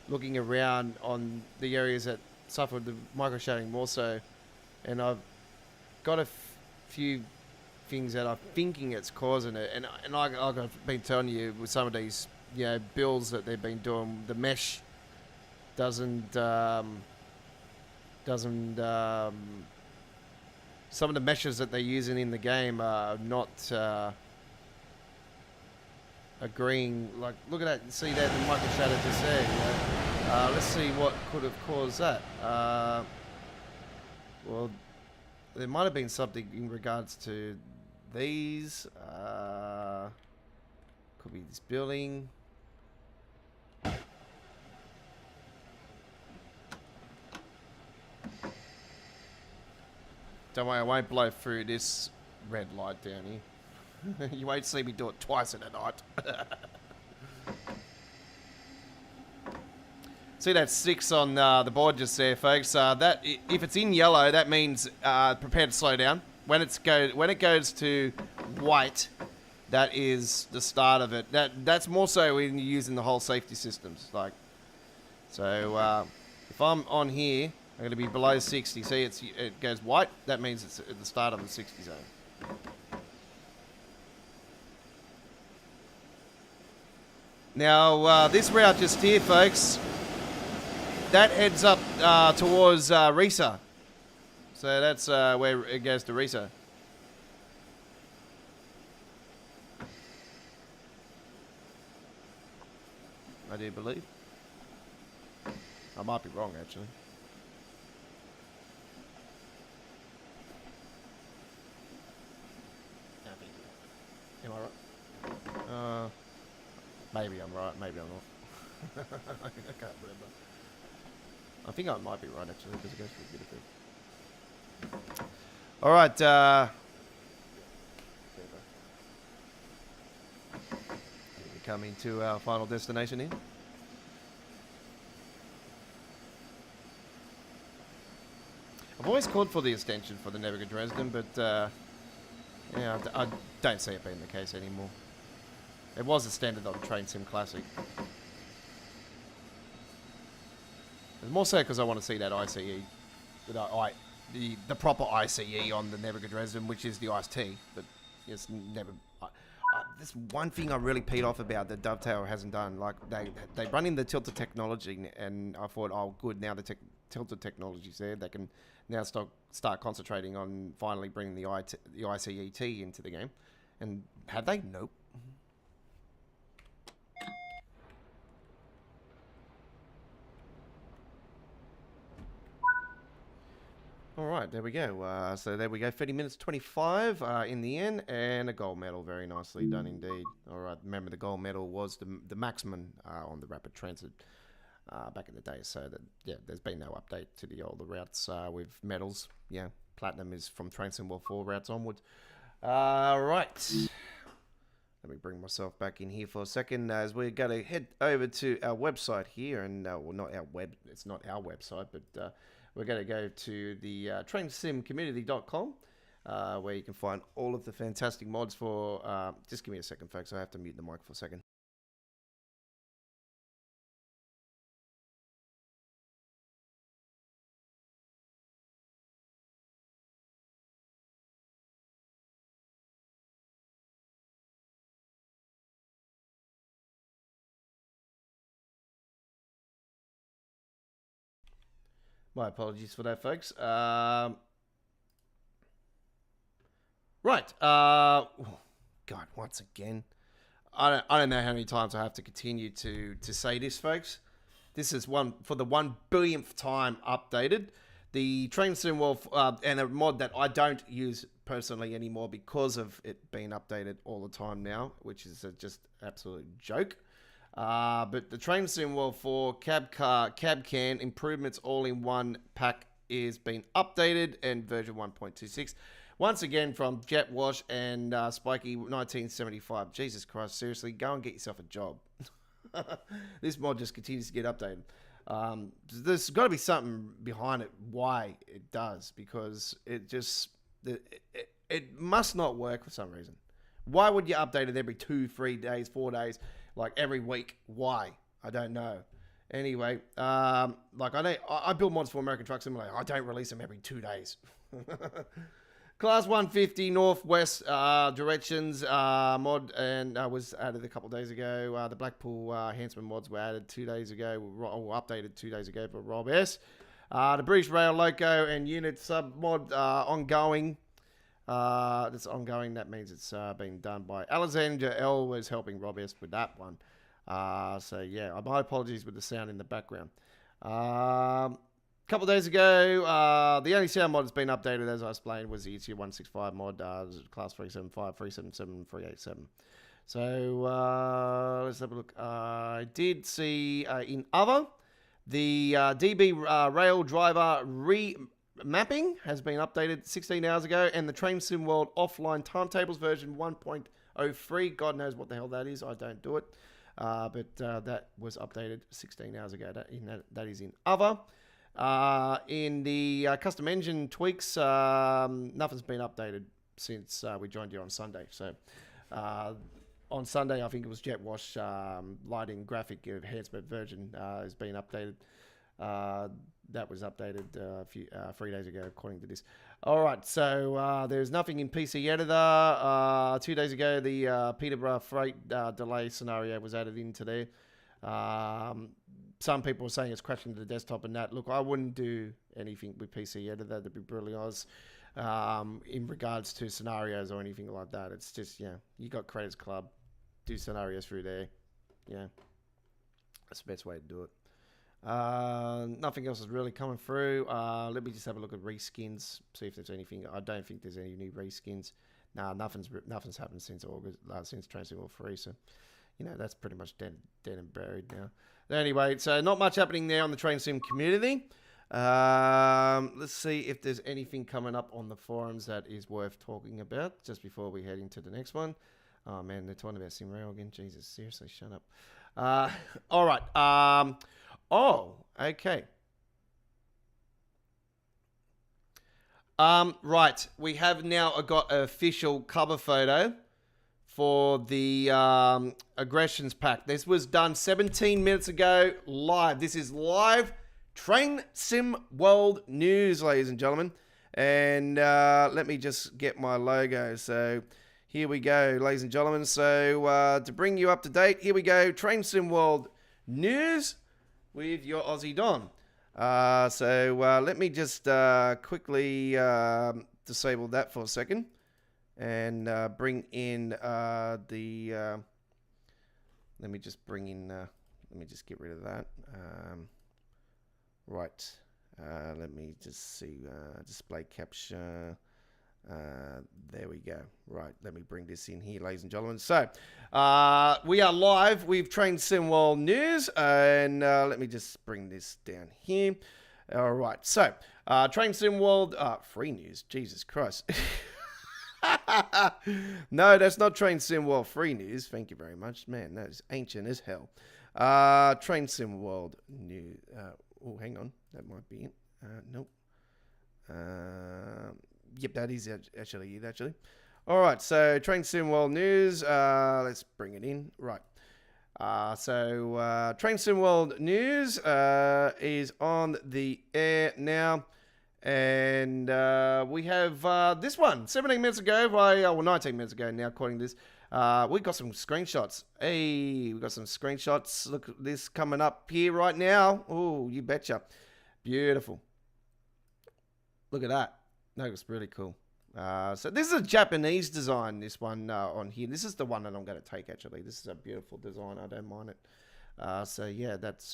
looking around on the areas that suffer the micro shadowing more so, and I've got a few things that I'm thinking it's causing it, and I've been telling you with some of these builds that they've been doing, the mesh doesn't some of the meshes that they're using in the game are not agreeing. Like, look at that, see that the micro shadow just there. Let's see what could have caused that. Well, there might have been something in regards to these. Could be this building. Don't worry, I won't blow through this red light down here. You won't see me do it twice in a night. See that 6 on the board just there, folks. That if it's in yellow, that means prepare to slow down. When it goes to white, that is the start of it. That's more so when you're using the whole safety systems. Like, so if I'm on here, I'm going to be below 60. See, it goes white. That means it's at the start of the 60 zone. Now, this route just here, folks, that heads up towards Risa. So that's where it goes to Risa. I do believe. I might be wrong, actually. Am I right? Maybe I'm right, maybe I'm not. I can't remember. I think I might be right, actually, because it goes for a bit of it. Alright, we're coming to our final destination here. I've always called for the extension for the Neviga Dresden, but yeah, I don't see it being the case anymore. It was a standard on Train Sim Classic. It's more so because I want to see that ICE, the proper ICE on the Neviga Dresden, which is the Ice T. But it's never. There's one thing I'm really peed off about that Dovetail hasn't done. Like they run in the tilted technology, and I thought, oh, good. Now the tilted technology's there. They can now start concentrating on finally bringing the ICET into the game. And have they? Nope. All right, there we go. So there we go. 30 minutes 25 in the end, and a gold medal. Very nicely done indeed. All right, remember the gold medal was the maximum on the rapid transit back in the day. So that there's been no update to the older routes with medals. Yeah, platinum is from Trainsim World 4 routes onwards. Right. Let me bring myself back in here for a second as we're going to head over to our website here, and well, not our web. It's not our website, but. We're going to go to the trainsimcommunity.com where you can find all of the fantastic mods for... just give me a second, folks. I have to mute the mic for a second. My apologies for that, folks. Right. God, once again, I don't know how many times I have to continue to say this, folks. This is for the 1 billionth time updated. The Train Sim World and a mod that I don't use personally anymore because of it being updated all the time now, which is just absolute joke. But the Train Sim World 4 cab can improvements all in one pack is being updated and version 1.26. Once again from Jet Wash and Spiky 1975. Jesus Christ, seriously, go and get yourself a job. This mod just continues to get updated. There's got to be something behind it why it does, because it just it must not work for some reason. Why would you update it every 2, 3 days, 4 days? Like every week. Why? I don't know. Anyway, like I build mods for American Truck Simulator. I don't release them every 2 days. Class 150 Northwest directions mod and was added a couple of days ago. The Blackpool Handsman mods were added 2 days ago, or updated 2 days ago for Rob S. The British Rail Loco and Unit sub mod ongoing. That's ongoing. That means it's being done by Alexander L. was helping Rob S. with that one. So yeah, my apologies with the sound in the background. A couple of days ago, the only sound mod that's been updated, as I explained, was the ETU 165 mod, class 375, 377, 387. So let's have a look. I did see in other, the DB rail driver remapping has been updated 16 hours ago, and the Train Sim World offline timetables version 1.03. God knows what the hell that is. I don't do it. But that was updated 16 hours ago. That is in other. In the custom engine tweaks, nothing's been updated since we joined you on Sunday. So on Sunday, I think it was Jet Wash lighting graphic enhancement version has been updated. That was updated 3 days ago, according to this. All right, so there's nothing in PC Editor. 2 days ago, the Peterborough freight delay scenario was added into there. Some people are saying it's crashing to the desktop and that. Look, I wouldn't do anything with PC Editor, to be brutally honest, in regards to scenarios or anything like that. It's just, you got Creators Club, do scenarios through there. Yeah, that's the best way to do it. Nothing else is really coming through. Let me just have a look at reskins, see if there's anything. I don't think there's any new reskins. Nah, nothing's happened since August, since Train Sim World 3, so that's pretty much dead and buried now. Anyway, so not much happening there on the Train Sim community. Let's see if there's anything coming up on the forums that is worth talking about just before we head into the next one. Oh man, they're talking about SimRail again. Jesus, seriously, shut up. All right. Okay. Right, we have now got an official cover photo for the aggressions pack. This was done 17 minutes ago, live. This is live Train Sim World News, ladies and gentlemen. And let me just get my logo. So Here we go, ladies and gentlemen. So to bring you up to date, here we go. Train Sim World news with your Aussie Don. Let me just quickly disable that for a second and bring in the. Let me just bring in. Let me just get rid of that. Right. Let me just see. Display capture. There we go. Right, let me bring this in here, ladies and gentlemen. So, we are live with Train Sim World News, and let me just bring this down here. All right, so Train Sim World free news. Jesus Christ. No, that's not Train Sim World free news. Thank you very much, man. That is ancient as hell. Train Sim World news. Oh, hang on, that might be it. Nope. Yep, that is actually it, actually. All right, so Train Sim World News. Let's bring it in. Right. Train Sim World News is on the air now. And we have this one. 17 minutes ago, 19 minutes ago now, according to this. We got some screenshots. Hey, we got some screenshots. Look at this coming up here right now. Oh, you betcha. Beautiful. Look at that. That looks really cool. So this is a Japanese design, this one on here. This is the one that I'm going to take, actually. This is a beautiful design. I don't mind it. So, yeah, that's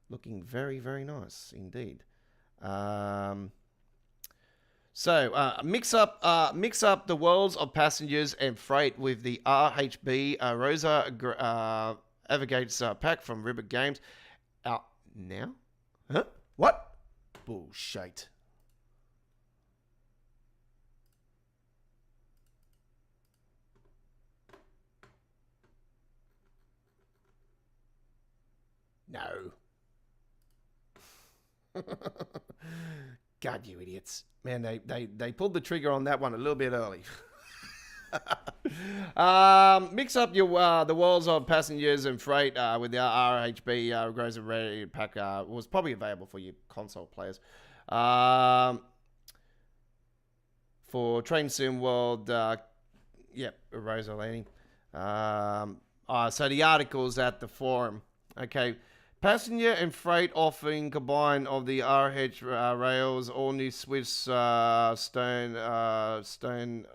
looking very, very nice indeed. Mix up the worlds of passengers and freight with the RHB Rosa Navigates pack from Ribbit Games. Out now? Huh? What? Bullshit. No. God, you idiots. Man, they pulled the trigger on that one a little bit early. Mix up your the worlds of passengers and freight with the RHB Grows and Ready pack. Was probably available for your console players. For Train Sim World, Rosa Landing. So the article's at the forum. Okay. Passenger and freight offering combined of the RH rails, all new Swiss stone lane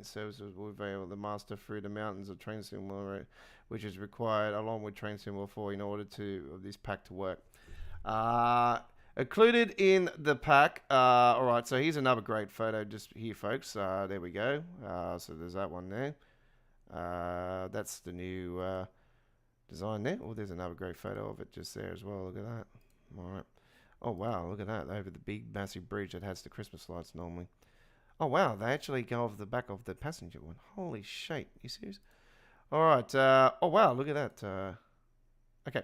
services will avail the master through the mountains of Train Sim World, which is required along with Train Sim World 4 in order of this pack to work. Included in the pack. All right, so here's another great photo just here, folks. There we go. So there's that one there. That's the new. Design there. Oh, there's another great photo of it just there as well. Look at that. All right. Oh, wow. Look at that. Over the big, massive bridge that has the Christmas lights normally. Oh, wow. They actually go over the back of the passenger one. Holy shit. You serious? All right. Oh, wow. Look at that. Okay.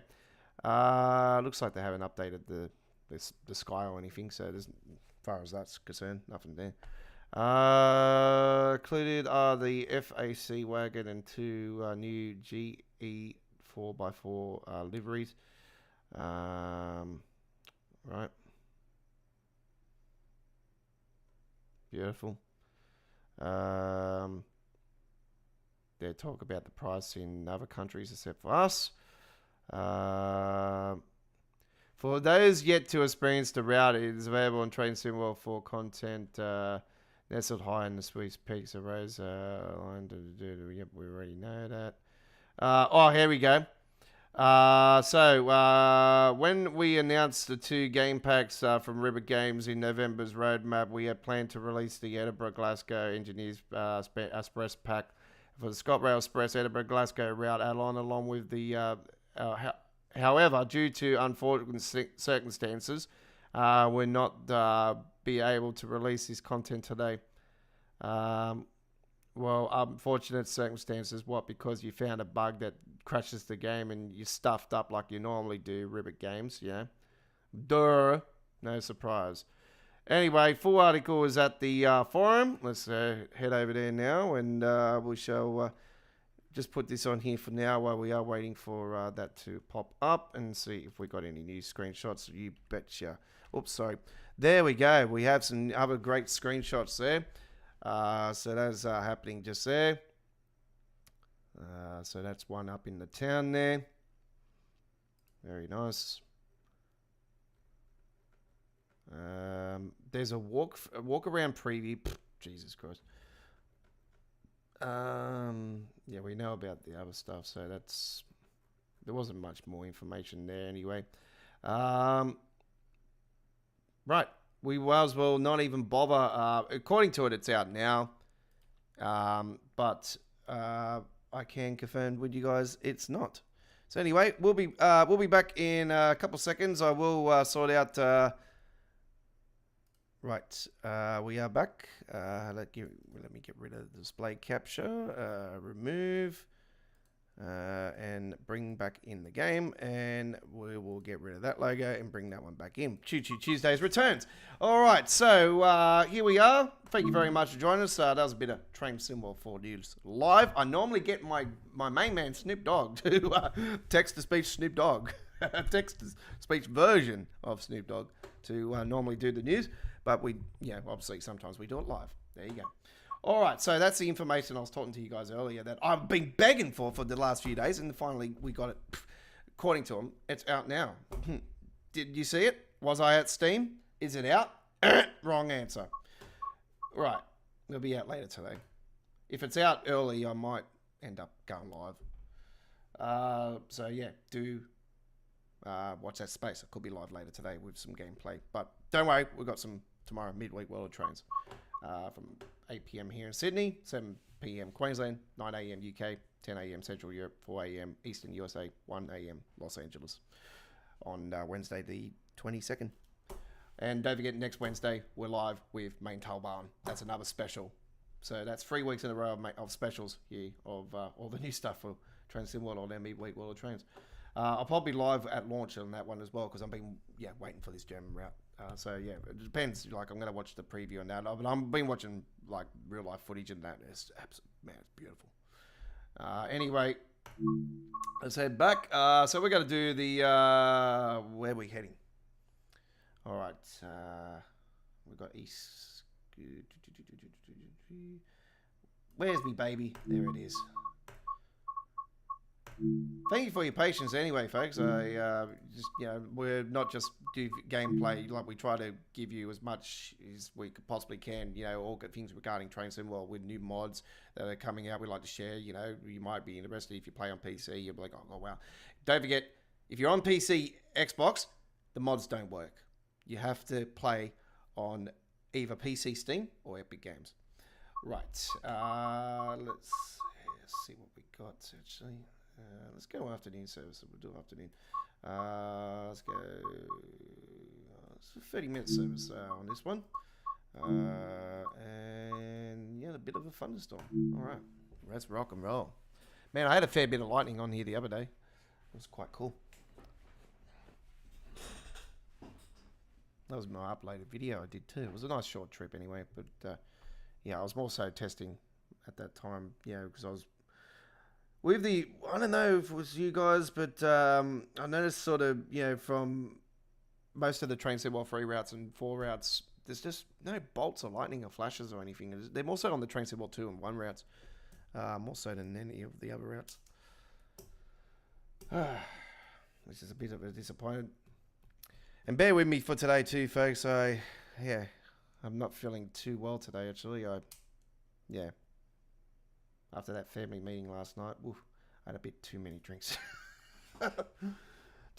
Looks like they haven't updated the sky or anything. So, as far as that's concerned, nothing there. Included are the FAC wagon and two new GE 4x4 liveries. Right. Beautiful. They talk about the price in other countries except for us. For those yet to experience the route, it is available on Train Sim World 4 content. Nestled high in the Swiss peaks of Rosa line. Yep, we already know that. Here we go. When we announced the two game packs from Ribbit Games in November's roadmap, we had planned to release the Edinburgh-Glasgow Engineers Express pack for the ScotRail Express Edinburgh-Glasgow route along with the... however, due to unfortunate circumstances, we're not be able to release this content today. Unfortunate circumstances. What? Because you found a bug that crashes the game and you stuffed up like you normally do, Ribbit Games, yeah? Duh. No surprise. Anyway, full article is at the forum. Let's head over there now and we shall just put this on here for now while we are waiting for that to pop up and see if we got any new screenshots. You betcha. Oops, sorry. There we go. We have some other great screenshots there. So that's happening just there. So that's one up in the town there. Very nice. There's a walk around preview. Pfft, Jesus Christ. Yeah, we know about the other stuff, so there wasn't much more information there anyway. Right, we might as well not even bother. According to it, it's out now. But I can confirm with you guys it's not. So anyway, we'll be back in a couple seconds. I will sort out. Right, we are back. Let me get rid of the display capture. Remove. And bring back in the game, and we will get rid of that logo and bring that one back in. Choo Choo Tuesdays returns. All right, so here we are. Thank you very much for joining us. That was a bit of Train Symbol for News Live. I normally get my main man Snoop Dogg to text-to-speech Snoop Dogg, text-to-speech version of Snoop Dogg to normally do the news, but obviously sometimes we do it live. There you go. All right, so that's the information I was talking to you guys earlier that I've been begging for the last few days, and finally we got it. According to them, it's out now. Did you see it? Was I at Steam? Is it out? Wrong answer. Right, it'll be out later today. If it's out early, I might end up going live. So yeah, do watch that space. It could be live later today with some gameplay. But don't worry, we've got some tomorrow, midweek World of Trains. From 8 p.m. here in Sydney, 7 p.m. Queensland, 9 a.m. UK, 10 a.m. Central Europe, 4 a.m. Eastern USA, 1 a.m. Los Angeles on Wednesday the 22nd. And don't forget, next Wednesday, we're live with Main Tail Barn. That's another special. So that's 3 weeks in a row of specials here of all the new stuff for Train World on their midweek World of Trains. I'll probably be live at launch on that one as well because I've been waiting for this German route. So yeah, it depends. Like I'm gonna watch the preview on that, but I've been watching like real life footage and that. It's man, it's beautiful. Anyway, let's head back. So we're gonna do the where are we heading? All right, we've got East. Where's me baby? There it is. Thank you for your patience anyway, folks. We're not just do gameplay, like we try to give you as much as we possibly can, all good things regarding Train Sim World with new mods that are coming out. We like to share, you might be interested if you play on PC, you'll be like, oh wow. Don't forget, if you're on PC, Xbox, the mods don't work. You have to play on either PC Steam or Epic Games. Right, let's see what we got actually. Let's go afternoon service. We'll do afternoon. Let's go. It's a 30-minute service on this one. And a bit of a thunderstorm. All right, let's rock and roll. Man, I had a fair bit of lightning on here the other day. It was quite cool. That was my uploaded video I did too. It was a nice short trip anyway. But I was more so testing at that time. Because I was. With I don't know if it was you guys, but I noticed sort of, from most of the Train Sim World 3 routes and 4 routes, there's just no bolts or lightning or flashes or anything. They're more so on the Train Sim World 2 and 1 routes, more so than any of the other routes. Which is a bit of a disappointment. And bear with me for today too, folks. I'm not feeling too well today, actually. After that family meeting last night, I had a bit too many drinks.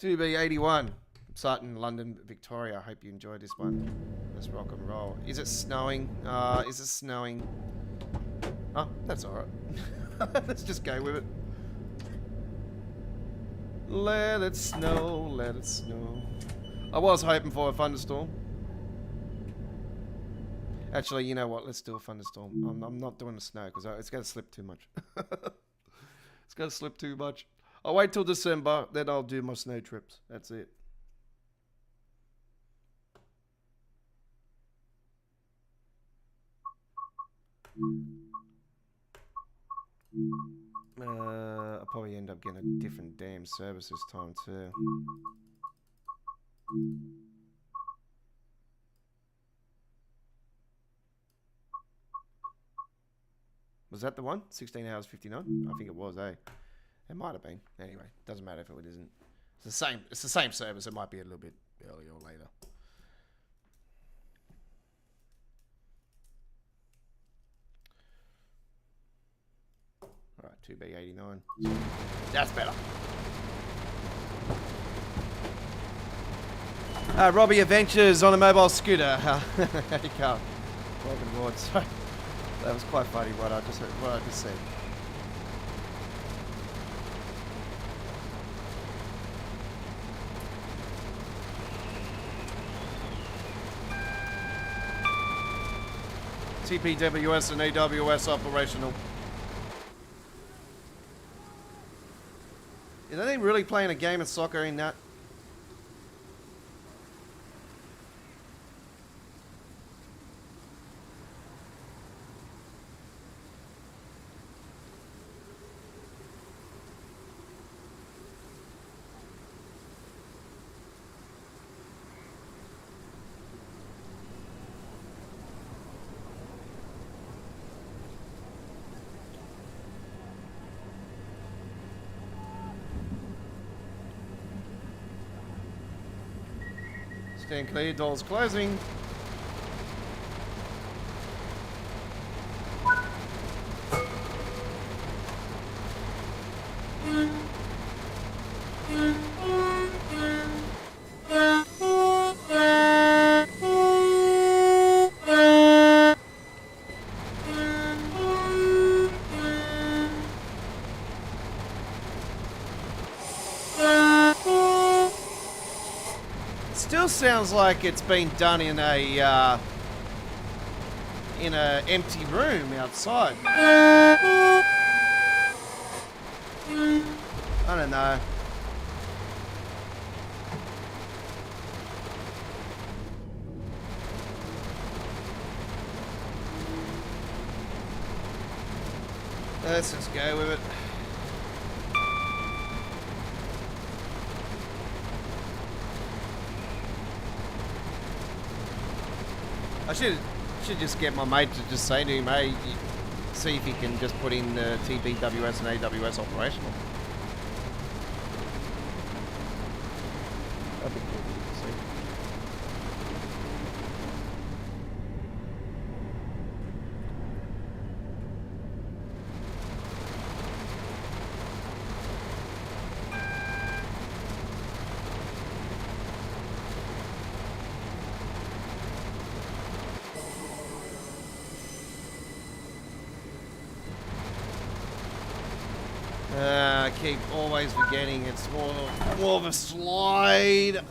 2B81, Sutton, London, Victoria. I hope you enjoyed this one. Let's rock and roll. Is it snowing? Is it snowing? Oh, that's all right. Let's just go with it. Let it snow, let it snow. I was hoping for a thunderstorm. Actually, you know what? Let's do a thunderstorm. I'm not doing the snow because it's going to slip too much. It's going to slip too much. I'll wait till December, then I'll do my snow trips. That's it. I'll probably end up getting a different damn service this time too. Was that the one? 16 hours 59? I think it was, eh? It might have been. Anyway, doesn't matter if it isn't. It's the same. It's the same service. It might be a little bit earlier or later. All right, 2B89. That's better. Robbie Adventures on a mobile scooter. How'd you go? Welcome aboard. Sorry. That was quite funny what I just said. TPWS and AWS operational. Is they really playing a game of soccer in that? Stand clear, doors closing. Still sounds like it's been done in a empty room outside. I don't know. Let's just go with it. I should just get my mate to just say to him, hey, see if he can just put in the TBWS and AWS operational. That'd be cool to see. I keep always forgetting it's more of a slide.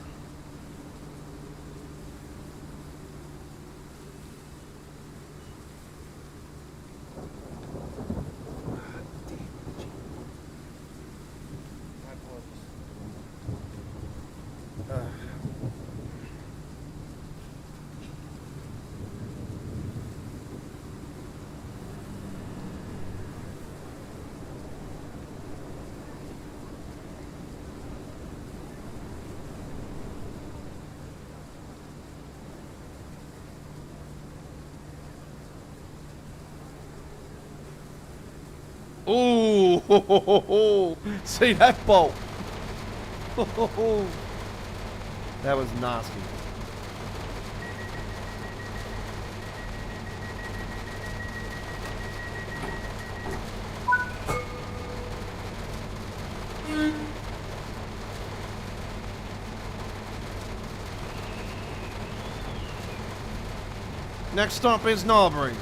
Ooh, ho, ho, ho, ho. See that bolt? Ho, ho, ho. That was nasty. Next stop is Norbury.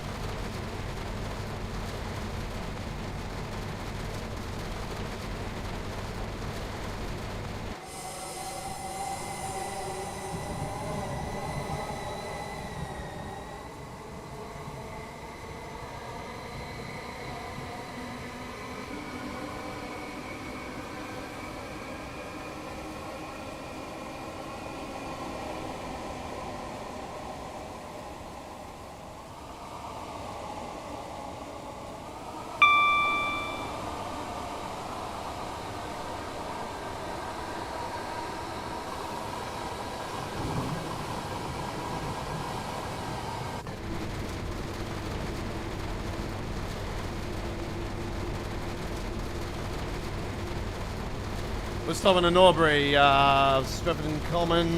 We're stopping in Norbury, Stratford Common,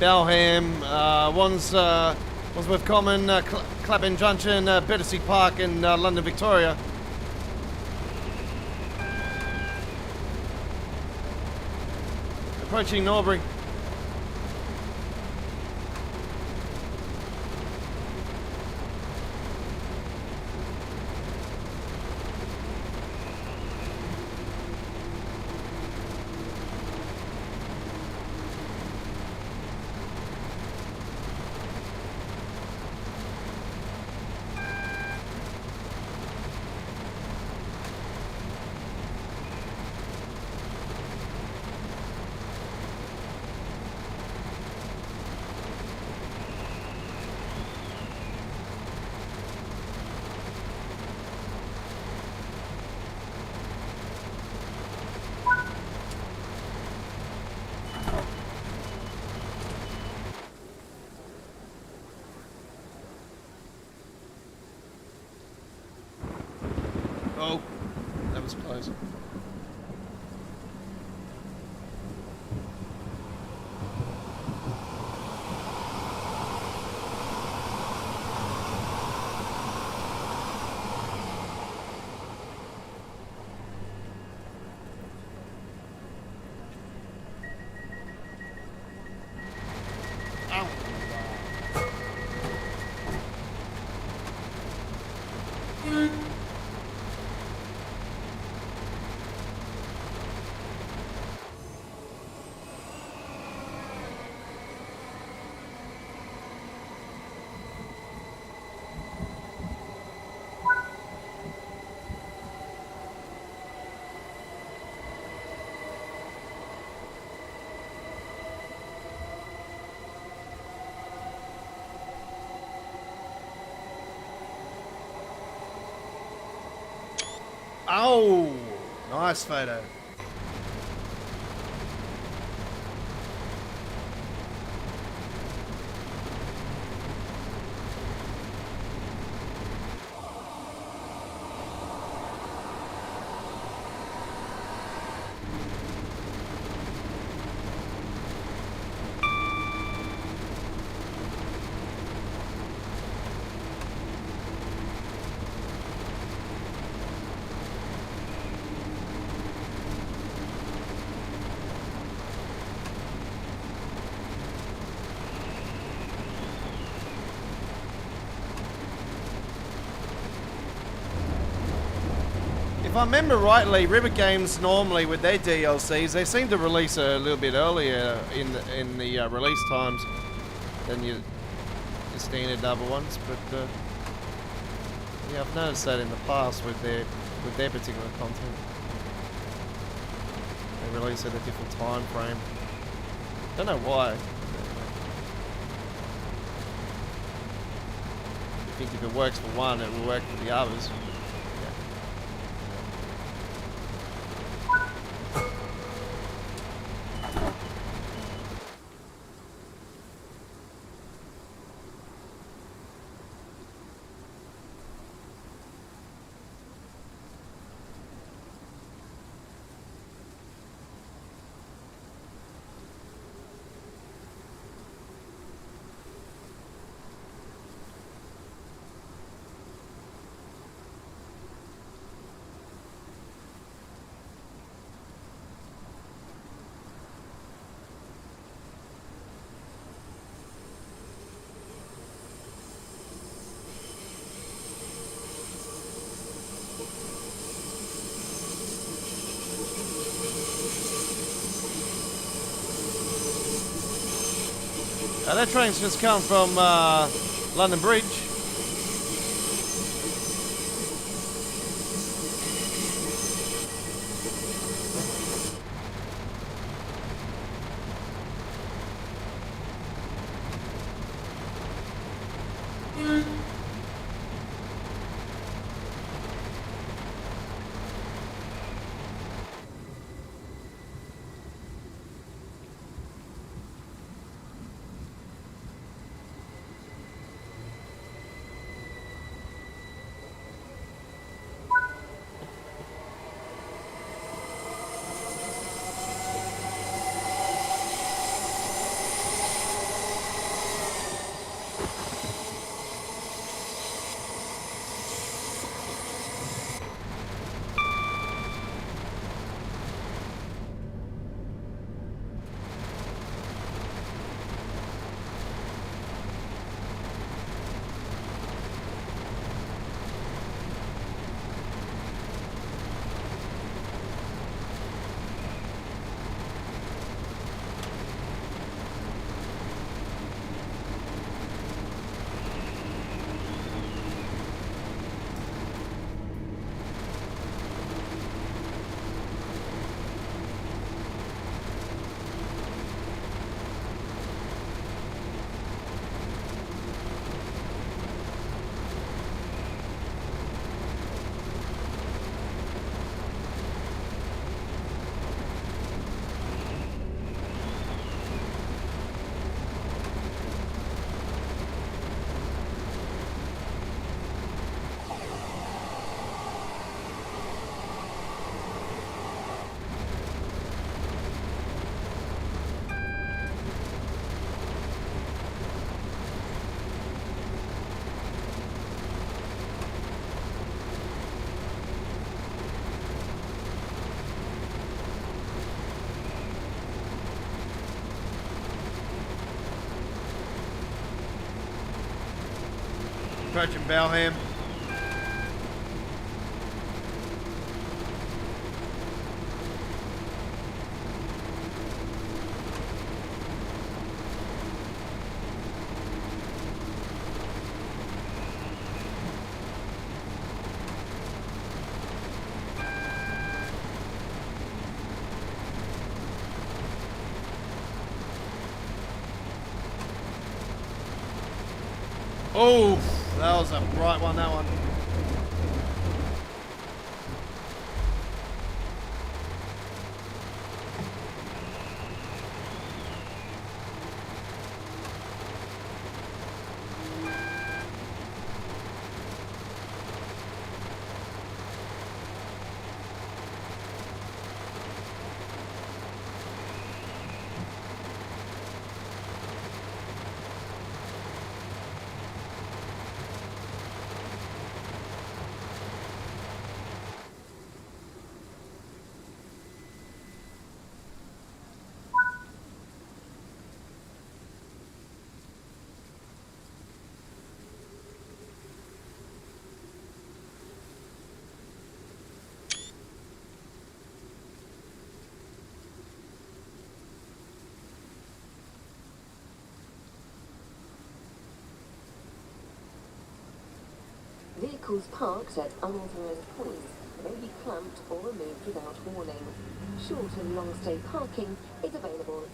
Balham, Wandsworth Common, Clapham Junction, Battersea Park, and London Victoria. Approaching Norbury. Oh, that was close. Oh, nice photo. If I remember rightly, River Games normally with their DLCs, they seem to release a little bit earlier in the release times than your standard double ones. But yeah, I've noticed that in the past with their particular content, they release at a different time frame. Don't know why. I think if it works for one, it will work for the others. That train's just come from London Bridge. Approaching Balham. Oh, that was a bright one, that one. Vehicles parked at unauthorised points may be clamped or removed without warning. Short and long stay parking is available.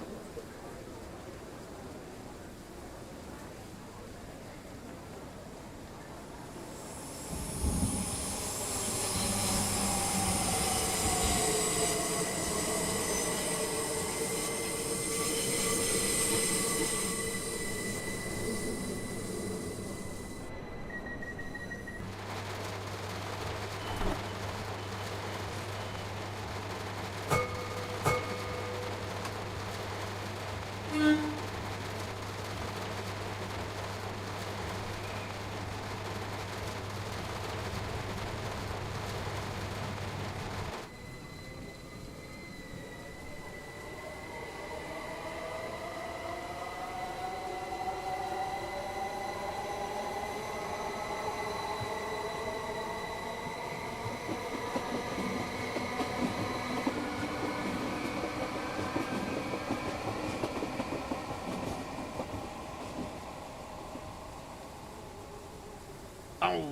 Oh.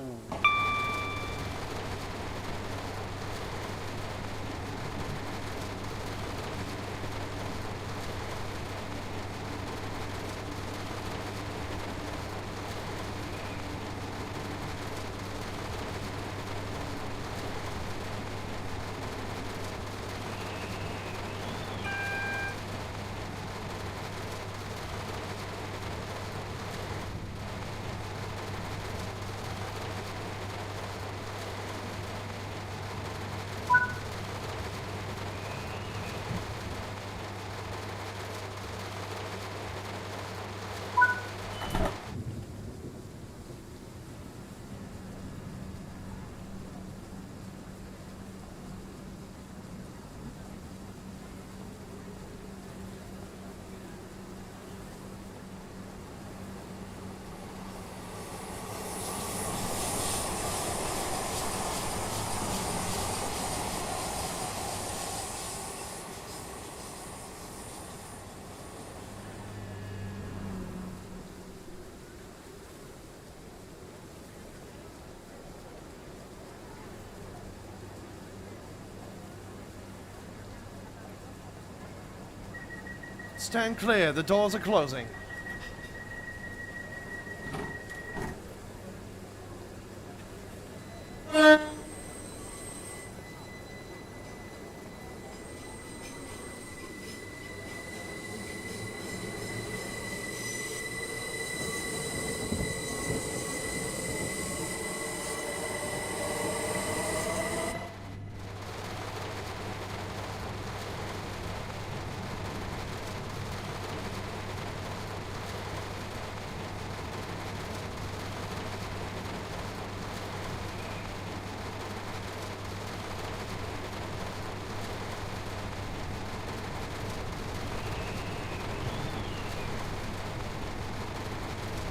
Stand clear, the doors are closing.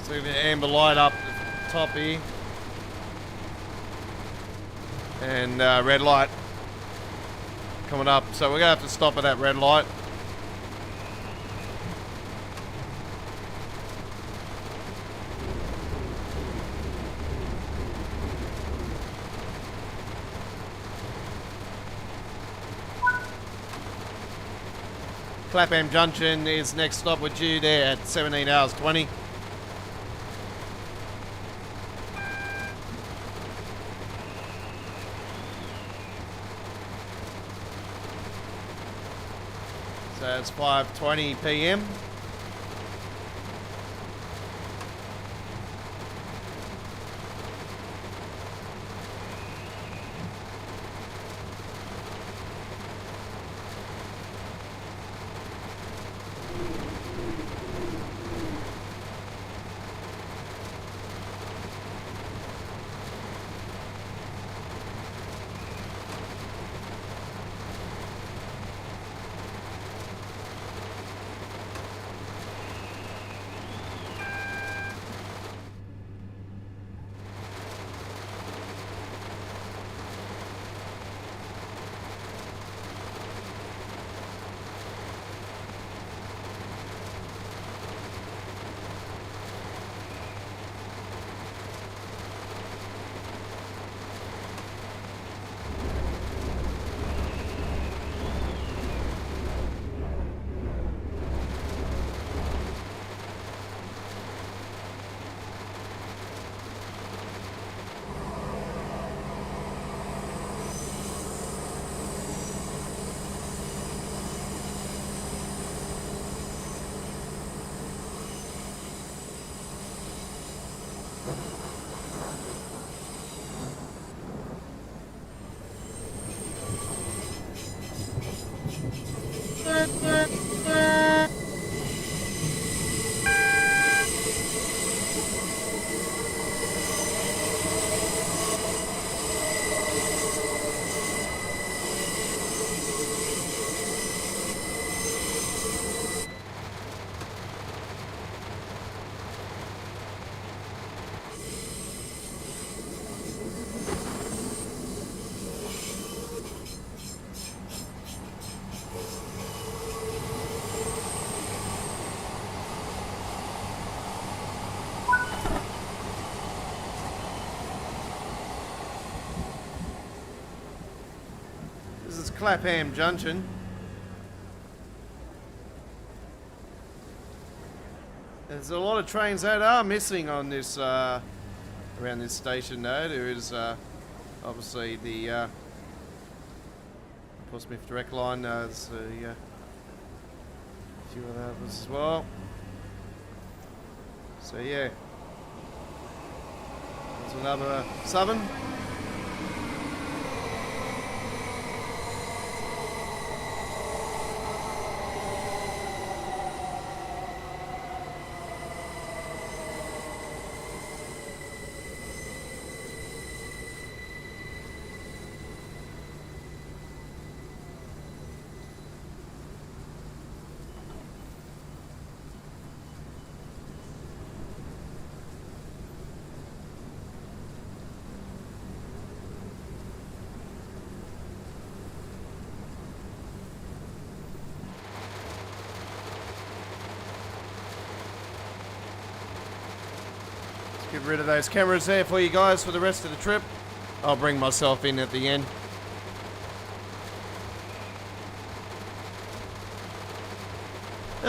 See the amber light up, top here. And red light coming up. So we're going to have to stop at that red light. Clapham Junction is next stop. We're due there at 17 hours 20. So it's 5:20 p.m. Clapham Junction. There's a lot of trains that are missing on this around this station though. There is obviously the Portsmouth Direct Line. There's a few of others as well. So yeah, there's another Southern. Get rid of those cameras there for you guys for the rest of the trip. I'll bring myself in at the end.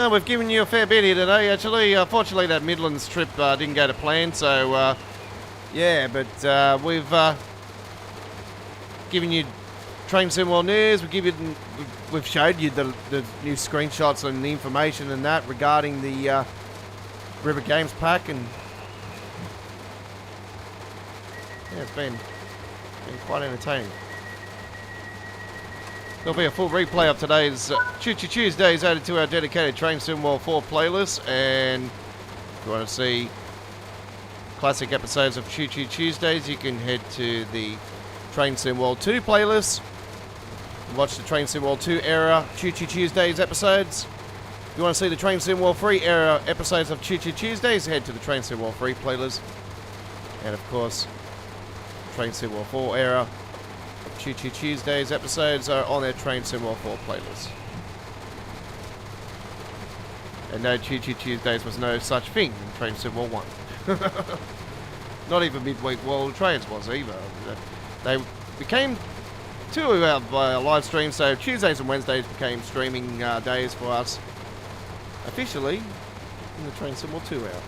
We've given you a fair bit here today actually. Fortunately that Midlands trip didn't go to plan, so yeah, but we've given you Train Sim World news. We've showed you the new screenshots and the information and that regarding the River Games pack, and yeah, it's been quite entertaining. There'll be a full replay of today's Choo Choo Tuesdays added to our dedicated Train Sim World 4 playlist, and if you want to see classic episodes of Choo Choo Tuesdays, you can head to the Train Sim World 2 playlist and watch the Train Sim World 2 era Choo Choo Tuesdays episodes. If you want to see the Train Sim World 3 era episodes of Choo Choo Tuesdays, head to the Train Sim World 3 playlist. And of course, Train Sim War 4 era Choo Choo Tuesdays episodes are on their Train Sim War 4 playlist. And no, Choo Choo Tuesdays was no such thing in Train Sim War 1. Not even Midweek World Trains was either. They became two live streams, so Tuesdays and Wednesdays became streaming days for us officially in the Train Sim War 2 era.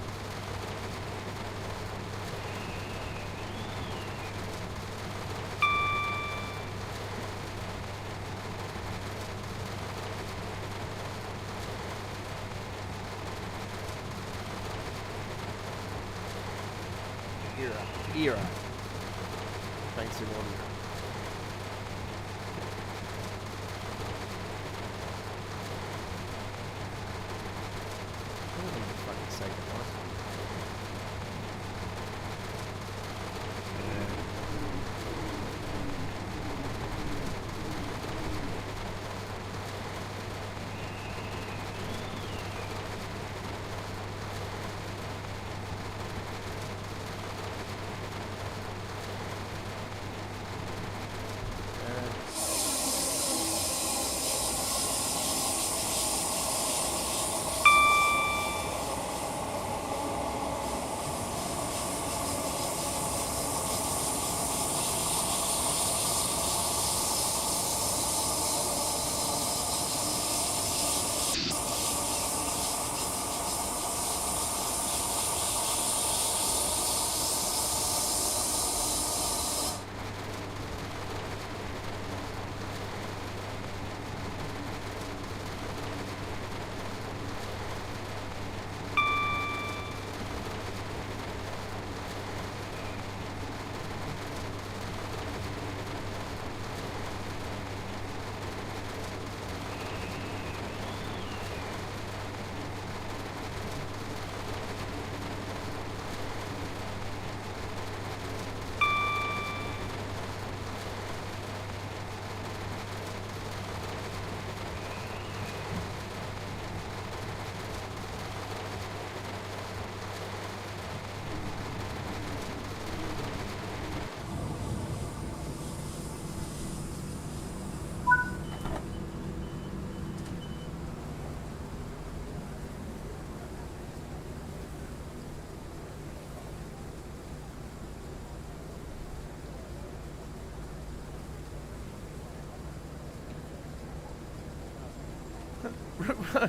Era. Train Sim War era. I don't even fucking say the last one.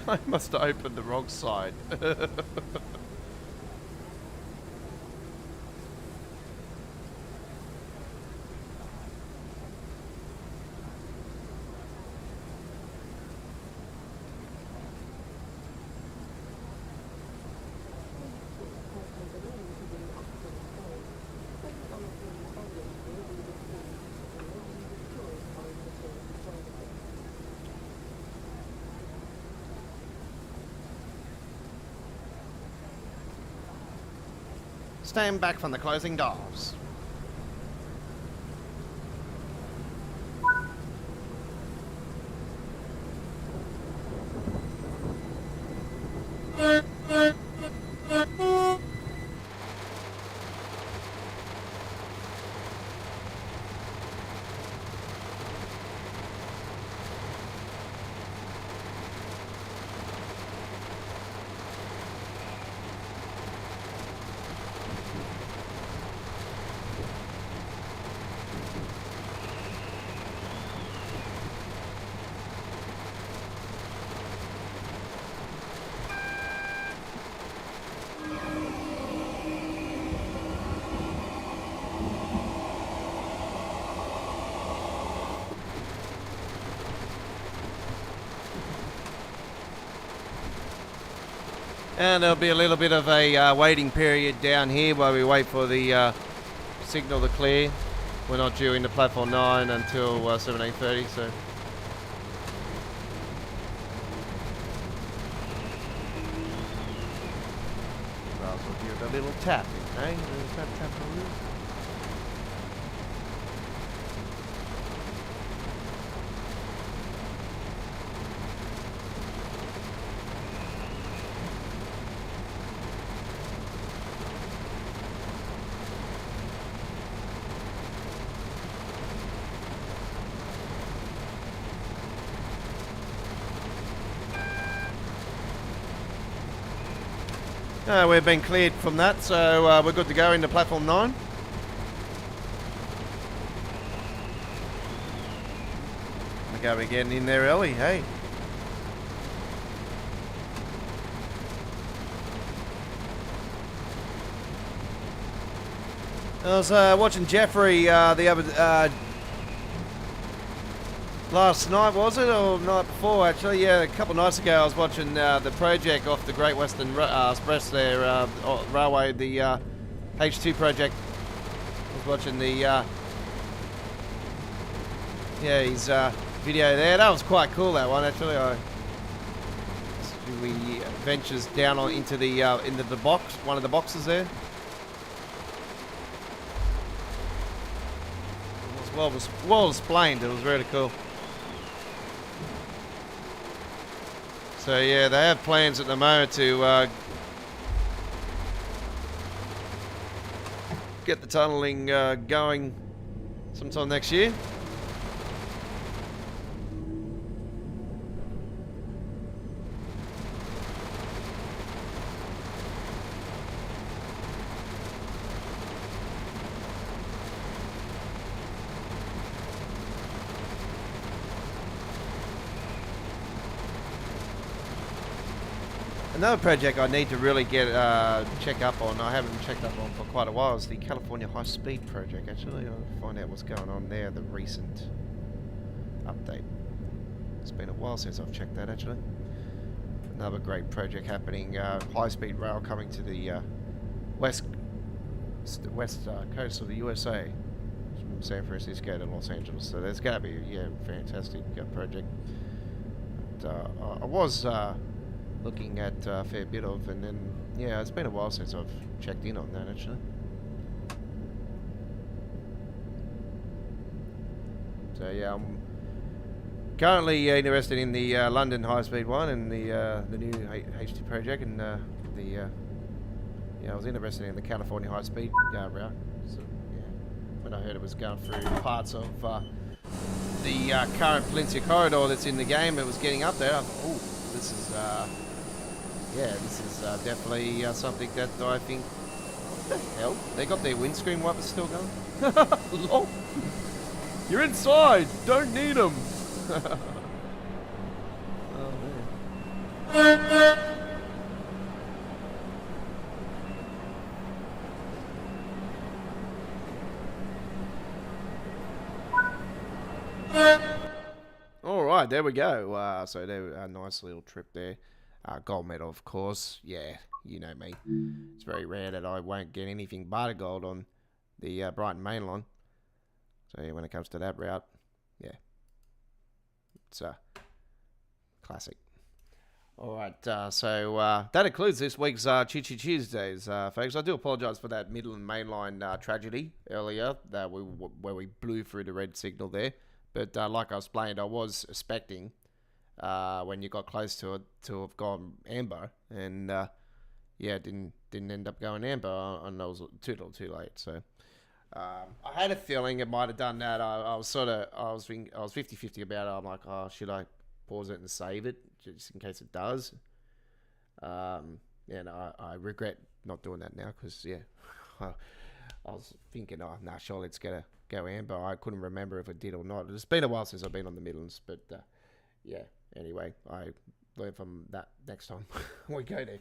I must have opened the wrong side. Stand back from the closing doors. And there'll be a little bit of a waiting period down here while we wait for the signal to clear. We're not due into platform 9 until 17:30, so. Might as well give it a little tapping, eh? A little tap, tap, a little. We've been cleared from that, so we're good to go into platform 9. We're going to be getting in there early, hey. I was watching Jeffrey the other last night, was it, or night before? Actually, yeah, a couple of nights ago, I was watching the project off the Great Western Express there, railway, the H2 project. I was watching the his video there. That was quite cool. That one, actually. We ventures down into the box, one of the boxes there. It was well explained. It was really cool. So yeah, they have plans at the moment to get the tunnelling going sometime next year. Another project I need to really get check up on, I haven't checked up on for quite a while, is the California High Speed project. Actually, I'll find out what's going on there, the recent update. It's been a while since I've checked that, actually. Another great project happening, high speed rail coming to the west coast of the USA, from San Francisco to Los Angeles. So there's going to be a fantastic project. But, I was looking at a fair bit of, and then it's been a while since I've checked in on that, actually. So yeah, I'm currently interested in the London high speed one and the new H2 project, and I was interested in the California high speed route. So when I heard it was going through parts of the current Peninsula corridor that's in the game, it was getting up there. I thought, ooh, this is definitely something that I think, what the hell? They got their windscreen wipers still going? Lol. You're inside! Don't need them! Oh, man. Alright, there we go. So there, a nice little trip there. Gold medal, of course. Yeah, you know me. It's very rare that I won't get anything but a gold on the Brighton Mainline. So yeah, when it comes to that route, yeah, it's a classic. All right, so that includes this week's Choo Choo Tuesdays, folks. I do apologise for that Midland Mainline tragedy earlier, where we blew through the red signal there. But like I explained, I was expecting when you got close to it to have gone amber, and it didn't end up going amber, and I was too little too late. So I had a feeling it might have done that. I was 50-50 about it. I'm like, oh, should I pause it and save it just in case it does? I regret not doing that now, because I was thinking, oh no, surely it's gonna go amber. I couldn't remember if it did or not. It's been a while since I've been on the Midlands, but anyway, I learn from that next time we go there.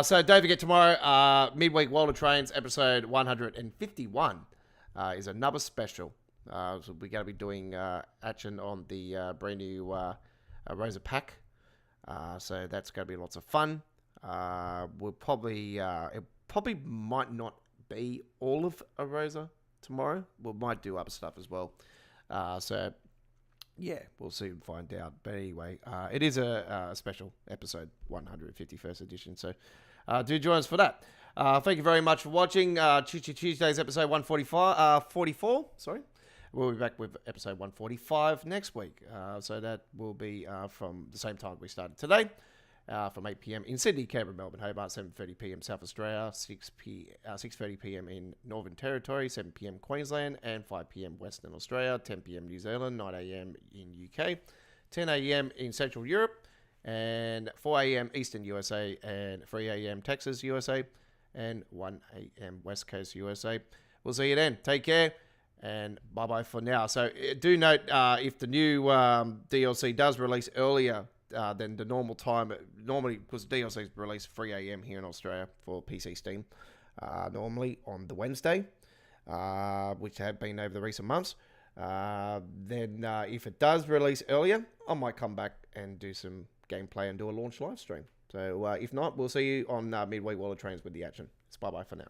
So don't forget, tomorrow, Midweek World of Trains, episode 151, is another special. So we're going to be doing action on the brand new Rosa pack. So that's going to be lots of fun. We'll probably, it probably might not be all of a Rosa tomorrow. We might do other stuff as well. Yeah, we'll soon find out. But anyway, it is a special episode, 151st edition. So do join us for that. Thank you very much for watching Choo Choo Tuesdays, episode 44. Sorry. We'll be back with episode 145 next week. So that will be from the same time we started today, from 8 p.m. in Sydney, Canberra, Melbourne, Hobart, 7:30 p.m. South Australia, 6:30 p.m. in Northern Territory, 7 p.m. Queensland, and 5 p.m. Western Australia, 10 p.m. New Zealand, 9 a.m. in UK, 10 a.m. in Central Europe, and 4 a.m. Eastern USA, and 3 a.m. Texas USA, and 1 a.m. West Coast USA. We'll see you then. Take care, and bye-bye for now. So do note, if the new DLC does release earlier than the normal time, normally, because DLC is released 3 a.m. here in Australia for PC Steam, normally on the Wednesday, which have been over the recent months, then if it does release earlier, I might come back and do some gameplay and do a launch live stream. So if not, we'll see you on Midweek World of Trains with the action. It's bye-bye for now.